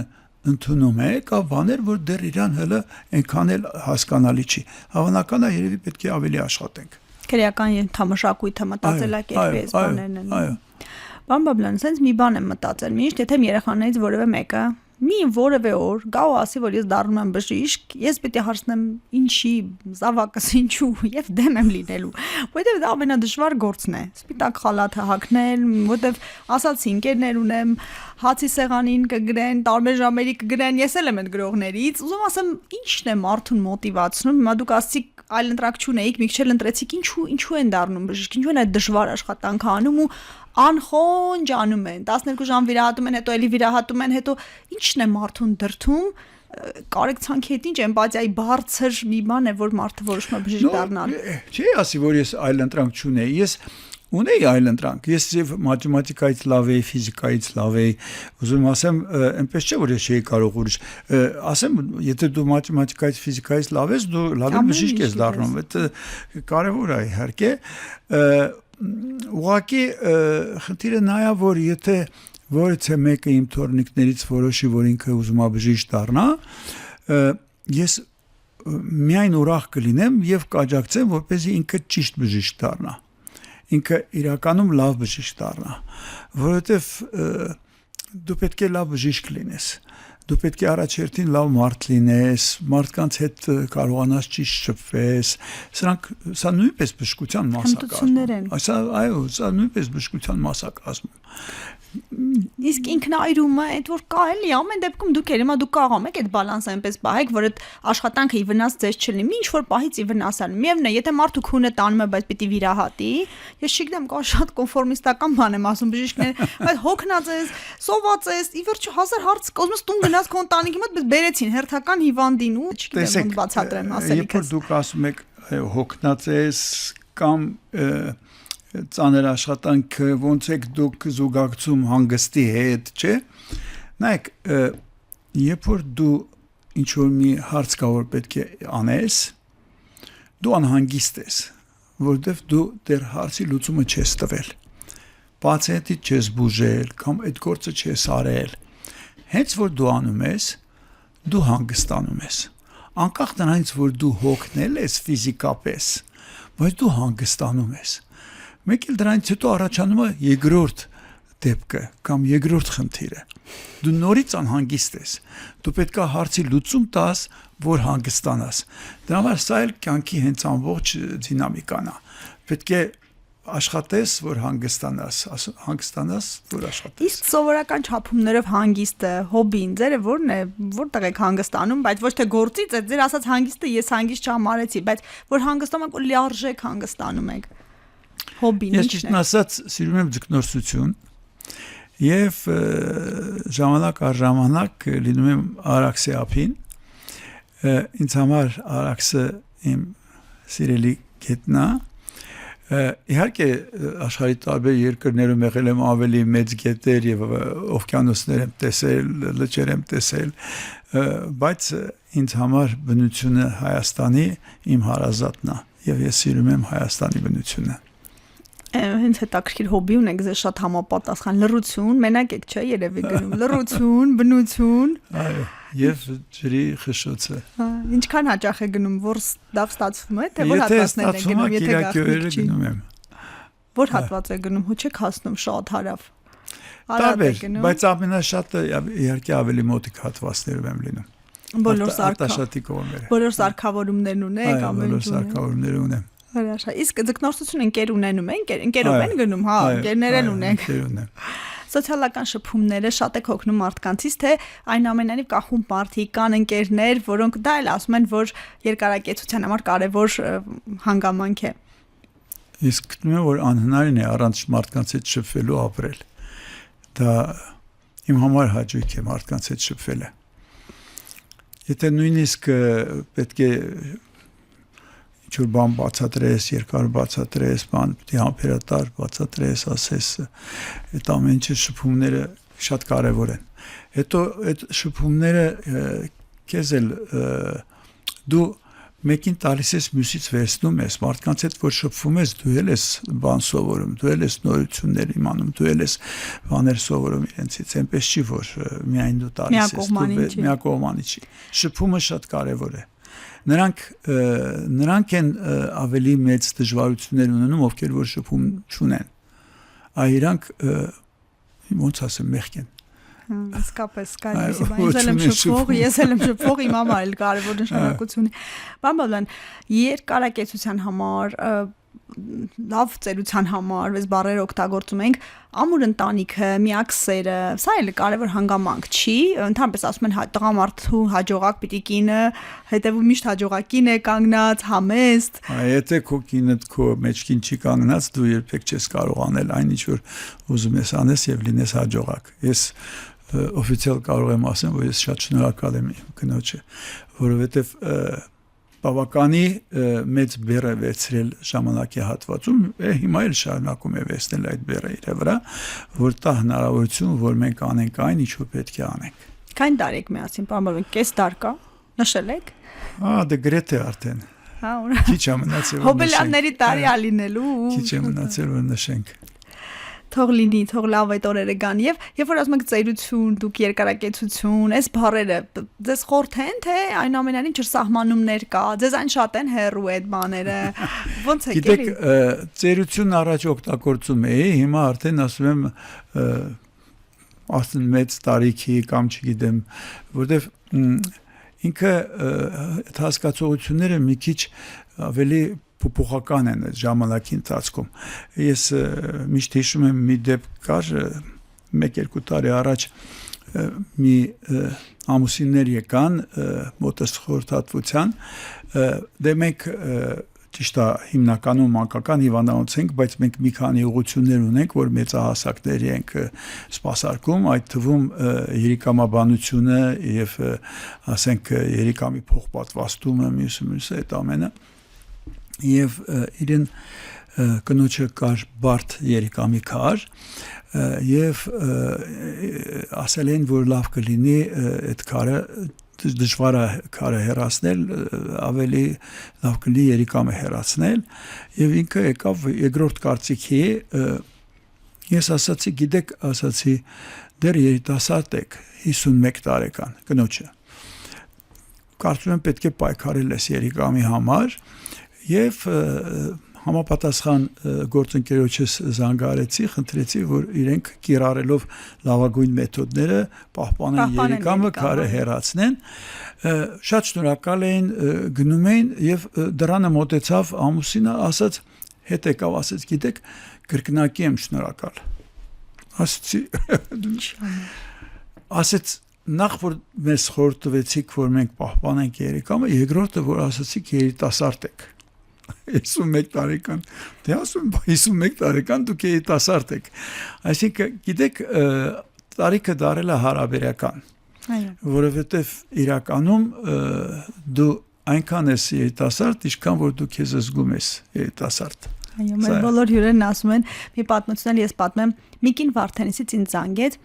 ընդունում է, կա բաներ, որ դեռ իրան հələ այնքան էլ հասկանալի չի։ Հավանական է երևի պետք է ավելի աշխատենք։ Քրեական ենթամշակույթը մտածելակերպի այս բաներն են։ Այո։ Բան Բաբլան, sense մի բան եմ մտածել, միշտ եթե երեխաներից որևէ մեկը մի որևէ օր գա ու ասի, որ ես դառնում եմ բժիշկ, ես պետք է հարցնեմ ինչի, զավակս ինչու եւ դեմ եմ լինելու, որովհետեւ դա ամենադժվար գործն է։ Սպիտակ խալաթը հագնել, որովհետեւ ասացի ընկերներ ունեմ, հացի սեղանին կգրեն, տարբեր ժամերի կգրեն, ես էլ եմ այդ գրողներից, ուզում ասեմ, ինչն է մարդուն մոտիվացնում, հիմա դուք ասցիք այլ ընտրակ չունեիք, մի քիչ էլ ընտրեցիք, ինչու են դառնում բժիշկ, ինչու են այդ դժվար աշխատանքը անում ու անխոնջ անում են 12 ժամ վիրահատում են, հետո էլի վիրահատում են, հետո ինչն է մարդուն դրթում կարեկցանքի հետ ինչ էմպաթիայի բարձր մի բան է, որ մարդը որոշում է բժիշկ դառնալ։ Չի ասի, որ ես այլ ընտրանք չունեի, ես ունեի այլ ընտրանք, ես եւ մաթեմատիկայից լավ էի, ֆիզիկայից լավ էի, ուզում ասեմ, այնպես չէ, որ ես չէի կարող ուրիշ, ասեմ, եթե դու մաթեմատիկայից, ֆիզիկայից լավ ես, դու լավ բժիշկ ես դառնում, դա կարեւոր է իհարկե, ուղղակի խնդիրը նա է, որ եթե որևէ մեկը իմ թորնիկներից որոշի, որ ինքը ուզում է բժիշկ դառնա, ես միայն ուրախ կլինեմ եւ կաջակցեմ, որպեսզի ինքը ճիշտ բժիշկ դառնա։ Ինքը իրականում լավ բժիշկ դառնա, որովհետեւ դու պետք է լավ բժիշկ լինես։ Դու պետք է առաջերտին լավ մարդ լինես, մարդկանց հետ կարողանաս ճիշտ շփվես։ Սա նույնպես բժշկության մաս է կազմում։ Այո, սա նույնպես բժշկության մաս է կազմում։ Իսկ ինքնայրումը այդ որ կա էլի ամեն դեպքում դուք երեմա դուք կարող եք այդ բալանսը այնպես պահեք, որ այդ աշխատանքը ի վնաս ձեզ չլինի, ինչ որ պահից ի վնասան։ Միևնույն է, եթե մարդու քունը տանում է, բայց պիտի վիրահատի, ես չգիտեմ, կա շատ կոնֆորմիստական բան եմ ասում բժիշկներ, բայց հոգնած ես, սոված ես, ի վերջո 1000 հարց կոզմս տուն գնաց քո ընտանիքի մոտ, բայց բերեցին հերթական հիվանդին ու չգիտեմ ոնց բացատրեմ ասելիքս։ Երբ որ դուք ասում եք հոգնած ես կամ ծանր աշխատանքը ոնց եք դուք զուգակցում հանգստի հետ, չէ՞։ Նայեք, երբ որ դու ինչ որ մի հարց կա որ պետք է անես, դու անհանգիստ ես, որովհետև դու դեռ հարցի լուծումը չես տվել։ Պացիենտի չես բուժել կամ այդ գործը չես արել։ Հենց որ դու անում ես, դու հանգստանում ես։ Անկախ նրանից որ դու հոգնել ես ֆիզիկապես, բայց դու հանգստանում ես։ Մեկ էլ դրանից հետո առաջանում է երկրորդ դեպքը կամ երկրորդ խնդիրը։ Դու նորից անհանգիստ ես։ Դու պետք է հարցի լուծում տաս, որ հանգստանաս։ Դրա համար սա էլ կյանքի հենց ամբողջ դինամիկան է։ Պետք է աշխատես, որ հանգստանաս, որ աշխատես։ Իսկ սովորական չափումներով հանգիստը, հոբին, ձերը ո՞րն է, որտեղ եք հանգստանում, բայց ոչ թե գործից, այդ ձեր ասած հանգիստը ես հանգիստ չհամարեցի, բայց որ հանգստում եք ու լիարժեք հանգստանում եք։ Հոբին Ես ճիշտն ասած սիրում եմ ձկնորսություն եւ ժամանակ առ ժամանակ լինում եմ Արաքսի ափին։ Ինձ համար Արաքսը իմ սիրելի գետնն է։ Իհարկե աշխարհի տարբեր երկրներում եղել եմ ավելի մեծ գետեր եւ օվկիանոսներ եմ տեսել, լճեր եմ տեսել, բայց ինձ համար բնությունը Հայաստանի իմ հարազատն է եւ ես սիրում եմ Հայաստանի բնությունը։ Հենց հետաքրքիր հոբի ունեք, ձեզ շատ համապատասխան լռություն, մենակ եք չէ երևի գնում, լռություն, բնություն։ Այո, եւ ջրի խշշոցը։ Ինչքան հաճախ է գնում, որ դա ստացվում է, թե որ հատվածներն է գնում, եթե գախնիկ չի։ Որ հատված է գնում, հո չեք հասնում շատ հարավ։ Տարբեր, բայց ամենաշատը իհարկե ավելի մոտիկ հատվածներում եմ լինում։ Բոլոր արտաշատի կողմերը։ Բոլոր սարքավորումներն ունեք, ամեն ինչ։ Բոլոր սարքավորումները ունեմ։ Հրաշա։ Իսկ ձգնորսություն ընկեր ունենում են, ընկերով են գնում, հա, ընկերներ են ունենք։ Սոցիալական շփումները շատ է օգնում մարդկանցից, թե այնուամենայնիվ կախում մարդիկ կան ընկերներ, որոնք դա էլ ասում են, որ երկարակեցության համար կարևոր հանգամանք է։ Իսկ գտնում եմ, որ անհնարին է առանց մարդկանց հետ շփվելու ապրել։ Դա իմ համար հաճույք է մարդկանց հետ շփվելը։ Եթե նույնիսկ պետք է ինչ-որ բան բացատրես, երկար բացատրես, բան պետք է համբերատար բացատրես, ասես, այդ ամեն ինչը շփումները շատ կարևոր են։ Հետո այդ շփումները քեզ էլ դու մեկին տալիս ես, մյուսից վերցնում ես, մարդկանց հետ որ շփվում ես, դու էլ ես բան սովորում, դու էլ ես նորություններ իմանում, դու էլ ես բաներ սովորում իրենցից, այնպես չի, որ միայն դու տալիս ես, դու միակողմանի չի։ Շփումը շատ կարևոր է։ Նրանք են ավելի մեծ դժվարություններ ունենում, ովքեր որ շփում չունեն։ Այ իրանք ոնց ասեմ, մեղք են։ Իսկապես կարևոր ես էլ եմ շփվող իմ համար էլ կարևոր նշանակություն ունի։ Պարոն Բաբլյան, երկարակեցության համար, լավ ծերության համար, այս բառերը օգտագործում ենք, ամուր ընտանիքը, միակ սերը, սա էլ կարևոր հանգամանք չի, ընդհանրապես ասում են տղամարդու հաջողակ պիտի կինը, հետևում միշտ հաջողակին է կանգնած, համեստ։ Եթե քո կինդ քո մեջքին չի կանգնած, դու երբեք չես կարող անել այն ինչ որ ուզում ես անես եւ լինես հաջողակ։ Ես օֆիցիալ կարող եմ ասեմ, որ ես շատ շնորհակալ եմ իմ կնոջը, որովհետեւ բավականի մեծ բեռ է վերցրել ժամանակի հատվածում, հիմա էլ շարունակում է վերցնել այդ բեռը իր վրա, որ տա հնարավորություն, որ մենք անենք այն, ինչ որ պետք է անենք։ Քանի տարի եք միասին, պարոն Բաբլյան, կես դար կա, նշել եք։ Դե գրեթե արդեն։ Հա, Քիչ է մնացել։ Հոբելյանների տարի ա լինելու։ Քիչ է մնացել, որ նշենք։ Թող լինի, թող լավ այդ օրերը գան եւ երբ որ ասում եք ծերություն, դուք երկարակեցություն, այս բառերը ձեզ խորթ են, թե այնուամենայնիվ ջրսահմանումներ կա, ձեզ այն շատ են հերրու այդ բաները։ Ոնց է գիտեք, ծերություն առաջ օգտագործում էի, հիմա արդեն ասում եմ ասեն մեծ տարիքի կամ չգիտեմ, որտեվ ինքը այդ հասկացողությունները մի քիչ ավելի փոփոխական են ժամանակի ընթացքում։ Ես միշտ հիշում եմ մի դեպք կար 1-2 տարի առաջ մի ամուսիններ եկան մոտս խորհրդատվության, դե մենք ճիշտ է հիմնականում մանկական հիվանդանոց ենք, բայց մենք մի քանի ուղղություններ ունենք, որ մեծահասակների ենք սպասարկում, այդ թվում երիկամաբանությունը եւ ասենք երիկամի փոխպատվաստումը, մյուսը այդ ամենը եւ իրեն կնոջը կար բարդ երիկամի քար եւ ասել են որ լավ կլինի այդ քարը դժվար է քարը հեռացնել ավելի լավ կլինի երիկամը հեռացնել եւ ինքը եկավ երկրորդ կարծիքի ես ասացի գիտեք ասացի դեռ երիտասարդ եք 51 տարեկան կնոջը կարծում եմ պետք է պայքարել ես երիկամի համար Եվ համապատասխան գործընկերոջս զանգարեցի, խնդրեցի, որ իրենք կիրառելով լավագույն մեթոդները պահպանեն երիկամը, քարը հեռացնեն։ Շատ շնորհակալ էին, գնում էին եւ դրանը մոտեցավ ամուսինը, ասաց, հետ եկավ, ասաց, գիտեք, կրկնակի եմ շնորհակալ։ Ասացի, ասաց նախ որ մեզ խորհրդվեցիք, որ մենք պահպանենք երիկամը, երկրորդը որ ասացիք երիտասարդ եք 51 տարեկան, դե ասում 51 տարեկան դուք երիտասարդ եք, այսինքն գիտեք տարիքը դարել է հարաբերական, որովհետև իրականում դու այնքան ես երիտասարդ, ինչքան որ դու քեզ զգում ես երիտասարդ։ Այո, մեր բոլոր հյուրերն ասում են, մի պատմություն ես պատմեմ, Միկին Վարդենիսից ինձ զանգեց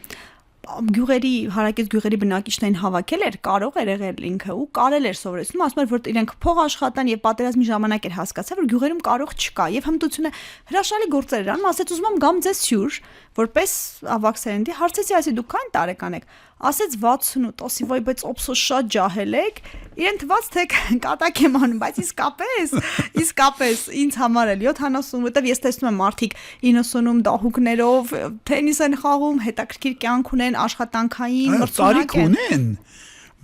գյուղերի հարակից գյուղերի բնակիչներին հավաքել էր, կարող էր եղել ինքը ու կարել էր սովորեցնում, ասում էր որ իրենք փող աշխատան եւ պատերազմի ժամանակ էր հասկացել որ գյուղերում կարող չկա եւ հմտությունը հրաշալի գործեր էր անում, ասեց ուզում եմ գամ ձեզ հյուր, որպես ավակ սերնդի, հարցեցի ասի դուք քանի տարեկան եք, ասեց 68, ասի վայ բայց օպսոս շատ ջահել եք, իրեն թվաց թե կատակ եմ անում, բայց իսկապես ինձ համար էլ 70, որտեվ ես տեսնում եմ մարդիկ 90-ում դահուկներով թենիս են խաղում, հետաքրքիր կյանք ունեն, աշխատանքային մրցունակ են։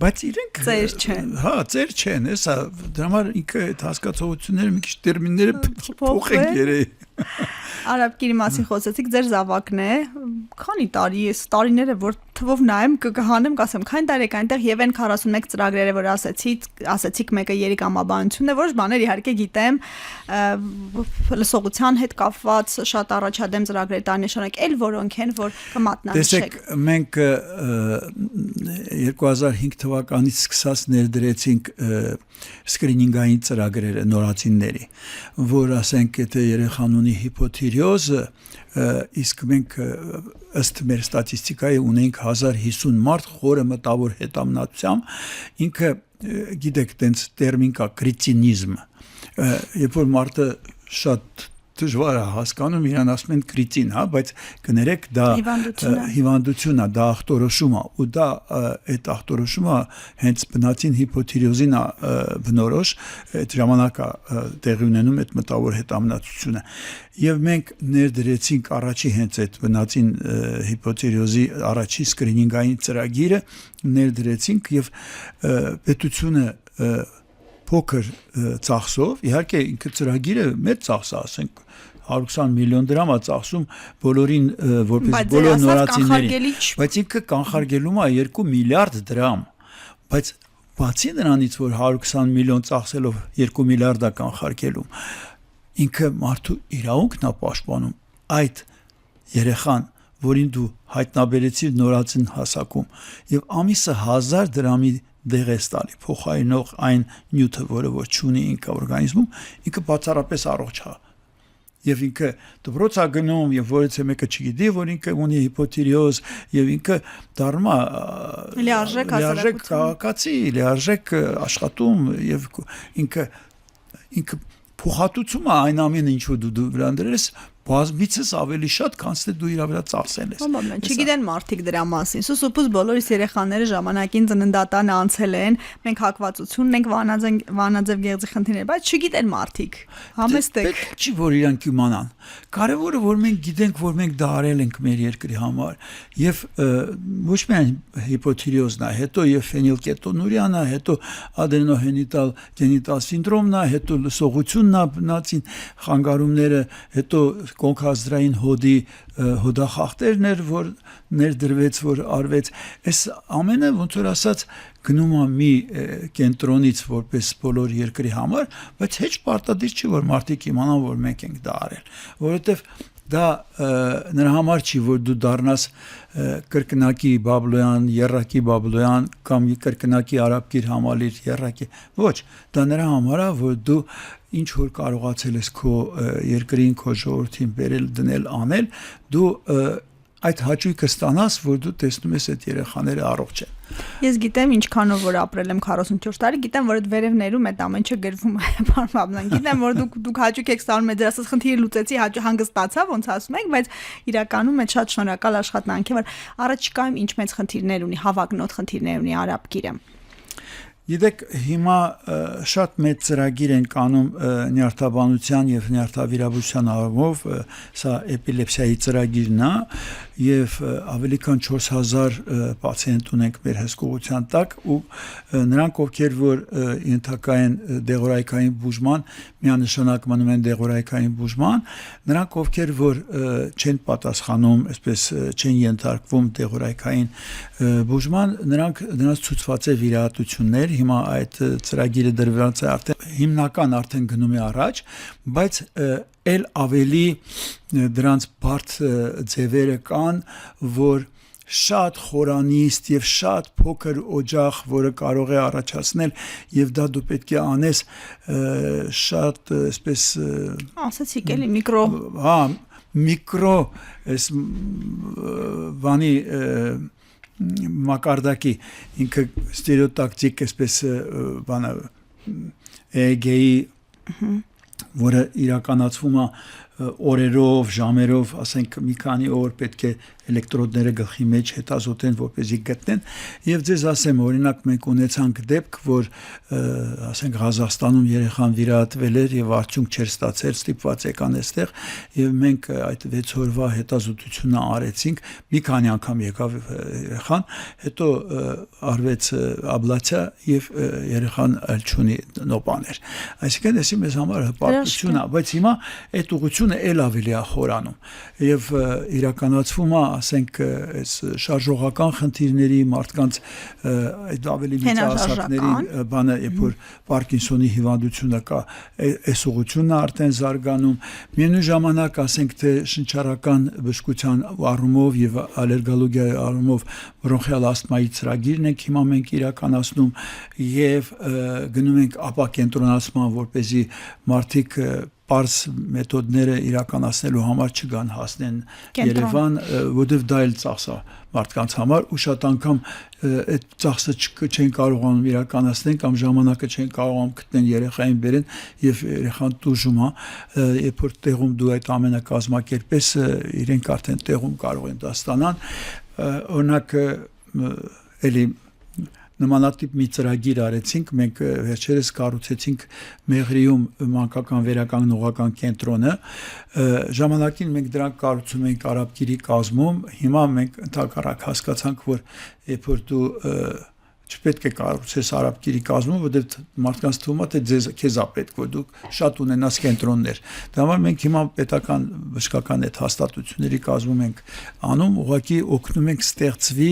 բայց իրենք ծեր չեն։ Հա, ծեր չեն, հեսա դրա համար ինքը այդ հասկացողությունները մի քիչ տերմինները փոխեն երեի։ Արաբկիրի մասին խոսեցիք, ձեր զավակն է, քանի տարի է, տարիները որ թվով նայեմ կհանեմ, կասեմ, քանի տարի եք այնտեղ եւ այն 41 ծրագրերը, որ ասացիք մեկը երիկամաբանությունն է, որոշ բաներ իհարկե գիտեմ, լսողության հետ կապված շատ առաջադեմ ծրագրեր տարնիշանակ, էլ որոնք են, որ կմատնանշեք։ Տեսեք, մենք 2005 թվականից սկսած ներդրեցինք սկրինինգային ծրագրերը նորացինների, որ ասենք եթե երեխան ունի հիպոթիրեոզը, իսկ մենք ըստ մեր ստատիստիկայի ունենք 1050 մարդ խորը մտավոր հետամնացությամբ, ինքը գիտեք, տենց տերմին կա կրիտինիզմ, երբ որ մարդը շատ դժվար է հասկանում, իրան ասում են կրիտին, հա, բայց կներեք դա հիվանդություն է, դա ախտորոշում է, ու դա այդ ախտորոշումը հենց բնածին հիպոթիրեոզին է բնորոշ, այդ ժամանակ է տեղի ունենում այդ մտավոր հետամնացությունը։ Եվ մենք ներդրեցինք առաջի հենց այդ բնածին հիպոթիրեոզի առաջի սկրինինգային ծրագիրը ներդրեցինք եւ պետությունը փոքր ծախսով, իհարկե ինքը ծրագիրը մեծ ծախս է, ասենք 120 միլիոն դրամ է ծախսում բոլորին, որպես բոլոր նորացիներին, բայց ինքը կանխարգելում է 2 միլիարդ դրամ, բայց բացի նրանից, որ 120 միլիոն ծախսելով 2 միլիարդ է կանխարգելում, ինքը մարդու իրավունքն է պաշտպանում, այդ երեխան, որին դու հայտնաբերեցիր նորացին հասակում, եւ ամիսը 1000 դրամի դեղ է ստալի, փոխարինող այն նյութը, որը որ չունի ինքը օրգանիզմում, ինքը բացառապես առողջ է։ Եվ ինքը դպրոց է գնում, եւ որից մեկը չգիտի, որ ինքը ունի հիպոթիրեոզ, եւ ինքը դառնում է լիարժեք քաղաքացի, լիարժեք աշխատում, եւ ինքը փոխհատուցում է այն ամենը, ինչ որ դու վրան դրես, բազմիցս ավելի շատ, քան թե դու իր վրա ծախսել ես։ Ոմամեն, չգիտեն մարդիկ դրա մասին։ Սուսուփուս բոլորիս երեխաները ժամանակին ծննդատան անցել են, մենք հակվածություն ունենք վանաձև գեղձի խնդիրներ, բայց չգիտեն մարդիկ։ Համեստեք։ Չի որ իրանք իմանան։ Կարևորը որ մենք գիտենք, որ մենք դա արել ենք մեր երկրի համար, եւ ոչ միայն հիպոթիրեոզն է, հետո եւ ֆենիլկետոնուրիան է, հետո ադենոհենիտալ գենիտալ սինդրոմն է, հետո լսողությունն է, բնածին խանգարումները, հետո կոնքազդրային հոդի հոդախախտերն էր, որ ներդրվեց, որ արվեց, այս ամենը ոնց որ ասած գնում է մի կենտրոնից որպես բոլոր երկրի համար, բայց հեչ պարտադիր չի, որ մարդիկ իմանան, որ մենք ենք դա արել, որովհետև դա նրա համար չի, որ դու դառնաս կրկնակի Բաբլոյան, Եռակի Բաբլոյան կամ կրկնակի արաբկիր համալիր Եռակի, ոչ, դա նրա համար է, որ դու ինչ որ կարողացել ես քո երկրին, քո ժողովրդին բերել, դնել, անել, դու այդ հաճույքը ստանաս, որ դու տեսնում ես այդ երեխաները առողջ են։ Ես գիտեմ ինչքանով որ ապրել եմ 44 տարի, գիտեմ որ այդ վերևներում այդ ամեն ինչը գրվում է, բանվաբնան։ Գիտեմ որ դուք հաճույք եք ստանում, դրա ասած խնդիրը լուծեցի, հանգստացա, ոնց ասում եք, բայց իրականում այդ շատ շնորհակալ աշխատանք է, որ առաջիկայում ինչ մեծ խնդիրներ ունի, հավակնոտ խնդիրներ ունի արաբկիրը։ Գիտեք, հիմա շատ մեծ ծրագիր են կանում նյարդաբանության եւ նյարդավիրաբուժության առումով, սա էպիլեպսիայի ծրագիրն է եւ ավելի քան 4000 պացիենտ ունենք մեր հսկողության տակ ու նրանք ովքեր որ ենթակա են դեղորայքային բուժման, միանշանակ մնում են դեղորայքային բուժման, նրանք ովքեր որ չեն պատասխանում, այսպես չեն ենթարկվում դեղորայքային բուժման, նրանց ցուցված է վիրահատություններ, հիմա այդ ծրագիրը դրված է արդեն հիմնական արդեն գնում է առաջ, բայց էլ ավելի դրանց բարդ ձևերը կան, որ շատ խորանիստ եւ շատ փոքր օջախ, որը կարող է առաջացնել եւ դա դու պետք է անես շատ այսպես ասացիք էլի միկրո հա միկրո այս վանի մակարդակի ինքը ստերեոտակտիկ այսպես բանը էգեի որը իրականացվում է օրերով, ժամերով, ասենք մի քանի օր պետք է էլեկտրոդները գլխի մեջ հետազոտեն, որպեսզի գտնեն, եւ ձեզ ասեմ, օրինակ մենք ունեցանք դեպք, որ ասենք Ղազախստանում երեխան վիրահատվել էր եւ արդյունք չէր ստացել, ստիպված եկան այստեղ եւ մենք այդ 6 օրվա հետազոտությունը արեցինք, մի քանի անգամ եկավ երեխան, հետո արվեց աբլացիա եւ երեխան այլ չունի նոպաներ։ Այսինքն էսի մեզ համար հպարտություն է, բայց հիմա այդ ուղղությունը էլ ավելի է խորանում եւ իրականացվում է, ասենք, այս շարժողական խնդիրների մարդկանց այդ ավելի մեծահասակներին բանը, երբ որ Պարկինսոնի հիվանդությունը կա, այս ուղղությունն է արդեն զարգանում, միևնույն ժամանակ ասենք թե շնչառական բժշկության առումով եւ ալերգոլոգիայի առումով բրոնխիալ ասթմայի ծրագիրն ենք հիմա մենք իրականացնում եւ գնում ենք ապակենտրոնացման, որպեսզի մարդիկ պարզ մեթոդները իրականացնելու համար չգան հասնեն Երևան, որտեղ դա էլ ծախս է մարդկանց համար ու շատ անգամ այդ ծախսը չեն կարողանում իրականացնել կամ ժամանակը չեն կարողանում գտնել երեխային բերեն եւ երեխան տուժում է, երբ որ տեղում դու այդ ամենը կազմակերպես, իրենք արդեն տեղում կարող են դա ստանան, օրինակ էլի նմանատիպ մի ծրագիր արեցինք, մենք վերջերս կառուցեցինք Մեղրիում մանկական վերականգնողական կենտրոնը, ժամանակին մենք դրանք կառուցում էինք Արաբկիրի կազմում, հիմա մենք ընդհանրապես հասկացանք, որ երբ որ դու չպետք է կառուցես Արաբկիրի կազմում, որովհետև մարդկանց թվում է, թե քեզ է պետք, որ դու շատ ունենաս կենտրոններ։ Դա համար մենք հիմա պետական բժշկական այդ հաստատությունների կազմում ենք անում, ուղղակի օգնում ենք ստեղծվի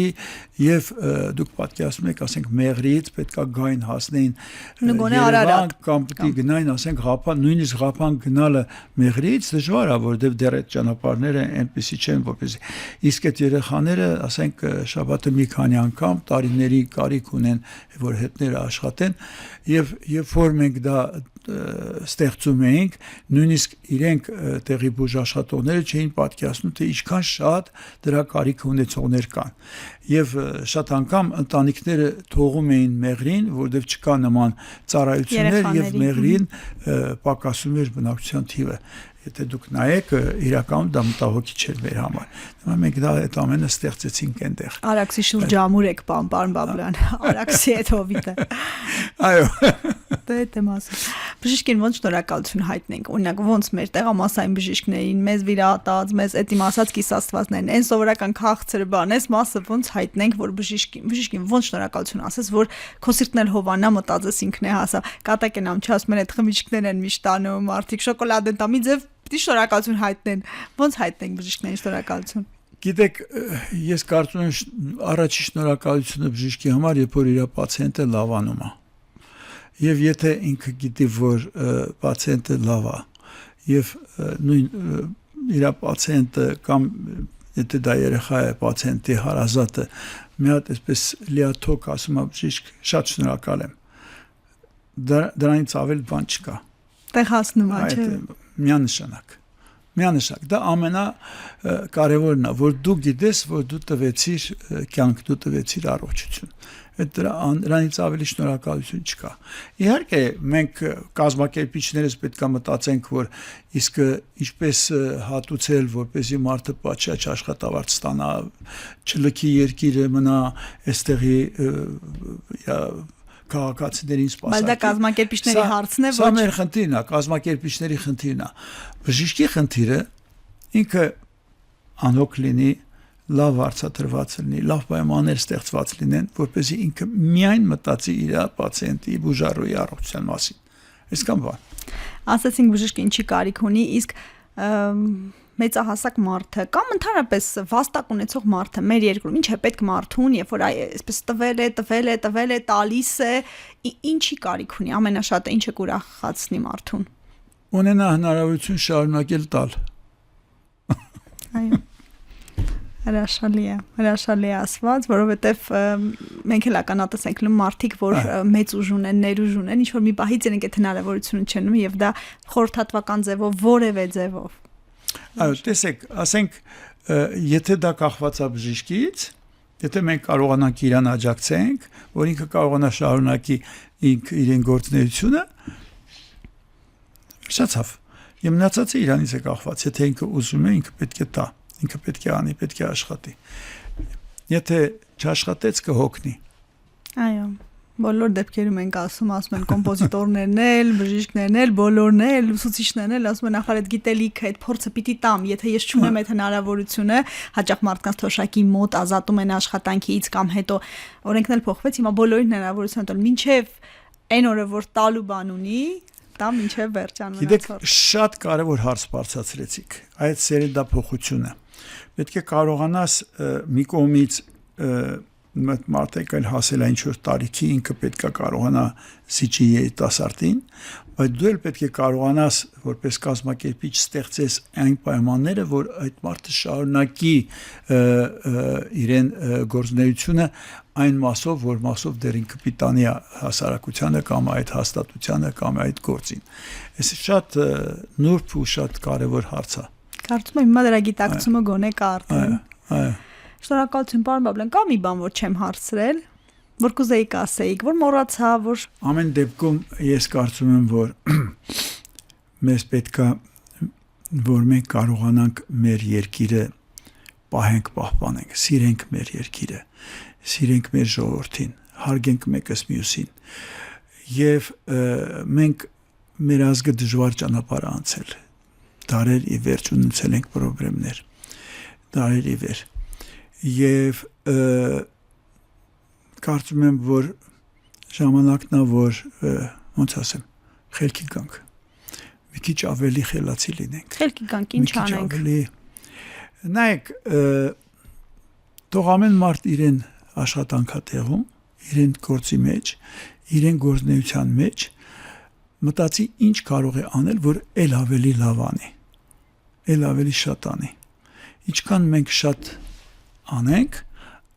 եւ դուք պատկերացնում եք, ասենք Մեղրիից պետքա գային հասնեին Երևան կամ պիտի գնային, ասենք Ղափան, նույնիսկ Ղափան գնալը Մեղրիից դժվար է, որովհետև դեռ այդ ճանապարհները այնպեսի չեն, որպեսզի իսկ այդ երեխաները, ասենք շաբաթը մի քանի անգամ տարիների կարիք ունեն, որ հետները աշխատեն եւ երբ որ մենք դա ստեղծում էինք, նույնիսկ իրենք տեղի բուժաշխատողները չէին պատկերացնում, թե ինչքան շատ դրա կարիք ունեցողներ կան։ Եվ շատ անգամ ընտանիքները թողում էին Մեղրին, որովհետև չկա նման ծառայություններ եւ Մեղրին պակասում էր բնակչության թիվը։ Եթե դուք նայեք, իրականում դա մտահոգիչ չէր մեր համար։ Հիմա մենք դա այդ ամենը ստեղծեցինք այնտեղ։ Արաքսի շուրջ ամուր եք, պարոն Բաբլյան, Արաքսի այդ հովիտը։ Այո։ Դա է ասում։ Բժիշկին ոնց շնորհակալություն հայտնենք։ Օրինակ ոնց մեր տեղամասային բժիշկներին, մեզ վիրահատած, մեզ այդ իմ ասած կիսաստվածներն, այն սովորական քաղցր բան, այս մասը ոնց հայտնենք, որ բժիշկին ոնց շնորհակալություն ասես, որ քո սիրտն էլ հովանա մտածես ինքն է հասա։ Կատակեն ամ չասում են այդ խմիչքներն են միշտ տանում, արդիկ շոկոլադ են տամի ձև պիտի շնորհակալություն հայտնեն։ Ոնց հայտնենք բժիշկներին շնորհակալություն։ Գիտեք, ես կարծում եմ առաջի շնորհակալությունը բժիշկի համար, երբ որ իր պացիենտը լավանում է։ Եվ եթե ինքը գիտի, որ պացիենտը լավ է, եւ նույն իր պացիենտը կամ եթե դա երեխա է, պացիենտի հարազատը, մի հատ այսպես լիաթոք ասում է բժիշկ, շատ շնորհակալ եմ։ Դրանից ավել բան չկա։ Տեղ հասնում է, չէ՞։ Միանշանակ, դա ամենակարևորն է, որ դու գիտես, որ դու տվեցիր կյանք, դու տվեցիր առողջություն։ Դրանից ավելի շնորհակալություն չկա։ Իհարկե, մենք կազմակերպիչներս պետք է մտածենք, որ իսկ ինչպես հատուցել, որպեսզի մարդը պատշաճ աշխատավարձ ստանա, չլքի երկիրը մնա այստեղի քաղաքացիներին սպասարկի։ Բայց դա կազմակերպիչների հարցն է, ոչ։ Սա մեր խնդիրն է, կազմակերպիչների խնդիրն է։ Բժիշկի խնդիրը ինքը անհոգ լինի, լավ արծաթրված լինի, լավ պայմաններ ստեղծված լինեն, որպեսզի ինքը միայն մտածի իր պացիենտի բուժարոյի առողջության մասին։ Այսքան բան։ Ասացինք բժիշկը ինչի կարիք ունի, իսկ մեծահասակ մարդը կամ ընդհանրապես վաստակ ունեցող մարդը մեր երկրում ինչ է պետք մարդուն, երբ որ այսպես տվել է, տալիս է, ինչի կարիք ունի, ամենաշատը ինչը կուրախացնի մարդուն։ Ունենա հնարավորություն շարունակել տալ։ Այո։ Հրաշալի է ասված, որովհետև մենք էլ ականատես ենք լինում մարդիկ, որ մեծ ուժ ունեն, ներուժ ունեն, ինչ որ մի պահից իրենք այդ հնարավորությունը չեն ունի եւ դա խորհրդատվական ձևով, որևէ ձևով։ Այո, տեսեք, ասենք, եթե դա կախված է բժիշկից, եթե մենք կարողանանք իրան աջակցենք, որ ինքը կարողանա շարունակի իրեն գործունեությունը, շացավ։ Եվ մնացածը իրանից է կախված, եթե ինքը ուզում է, ինքը պետք է տա։ ինքը պետք է անի, պետք է աշխատի։ Եթե չաշխատեց կհոգնի։ Այո, բոլոր դեպքերում ենք ասում են կոմպոզիտորներն էլ, բժիշկներն էլ, բոլորն էլ, ուսուցիչներն էլ ասում են ախր այդ գիտելիքը, այդ փորձը պիտի տամ, եթե ես չունեմ այդ հնարավորությունը, հաճախ մարդկանց թոշակի մոտ ազատում են աշխատանքից կամ հետո օրենքն էլ փոխվեց, հիմա բոլորին հնարավորություն տալ, մինչև այն օրը որ տալու բան ունի, տա մինչև վերջան Գիտեք, շատ կարևոր հարց բարձրացրեցիք, այդ սերնդափոխությունը։ Պետք է կարողանաս մի կողմից մարդիկ այլ հասել այն ինչ-որ տարիքի ինքը պետք է կարողանա զիջի երիտասարդին, բայց դու էլ պետք է կարողանաս որպես կազմակերպիչ ստեղծես այն պայմանները, որ այդ մարդը շարունակի իրեն գործունեությունը այն մասով, որ մասով դեռ ինքը պիտանի հասարակությանը կամ այդ հաստատությանը կամ այդ գործին։ Այս շատ նուրբ ու շատ կարևոր հարց է։ Կարծում եմ հիմա դրա գիտակցումը գոնե կա արդեն։ Այո։ Շնորհակալություն, պարոն Բաբլեն, կա մի բան, որ չեմ հարցրել, որ կուզեիք ասեիք, որ մոռացա, որ ամեն դեպքում ես կարծում եմ, որ մեզ պետքա որ մենք կարողանանք մեր երկիրը պահենք, պահպանենք, սիրենք մեր երկիրը, սիրենք մեր ժողովրդին, հարգենք մեկս մյուսին։ Եվ մենք մեր ազգը դժվար ճանապարհ անցել։ Դարեր ի վերջ ունեցել ենք խնդիրներ։ Դարեր ի վեր։ Եվ կարծում եմ, որ ժամանակն է, որ ոնց ասեմ, խելքի գանք։ Մի քիչ ավելի խելացի լինենք։ Խելքի գանք ինչ անենք։ Նայեք, թող ամեն մարդ իրեն աշխատանքա տեղում, իրեն գործի մեջ, իրեն գործնեության մեջ մտածի ինչ կարող է անել, որ ել ավելի լավ անի, ել ավելի շատ անի։ Ինչքան մենք շատ անենք,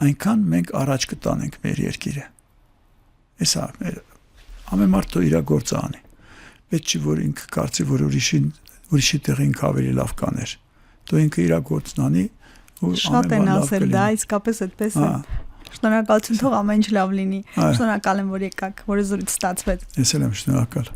այնքան մենք առաջ կտանենք մեր երկիրը։ Էսա ամեն մարդ իր գործը անի։ Պետք չի որ ինքը կարծի, որ ուրիշի տեղ ինքը ավելի լավ կաներ։ Դու ինքը իր գործն անի ու շատ են ասել դա, իսկապես այդպես է։ Շնորհակալություն, թող ամեն ինչ լավ լինի։ Շնորհակալ եմ, որ եկաք, որ զրույց ստացվեց։ Ես էլ եմ շնորհակալ։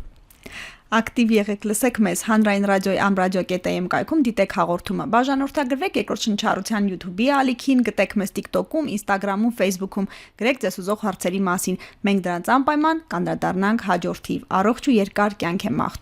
Ակտիվ եղեք, լսեք մեզ Հանրային ռադիոյի amradio.am կայքում դիտեք հաղորդումը։ Բաժանորդագրվեք Երկրորդ շնչառության YouTube-ի ալիքին, գտեք մեզ TikTok-ում, Instagram-ում, Facebook-ում, գրեք ձեզ ուզող հարցերի մասին։ Մենք դրանց անպայման կանդրադառնանք հաջորդիվ։ Առողջ ու երկար կյանք եմ մաղթում։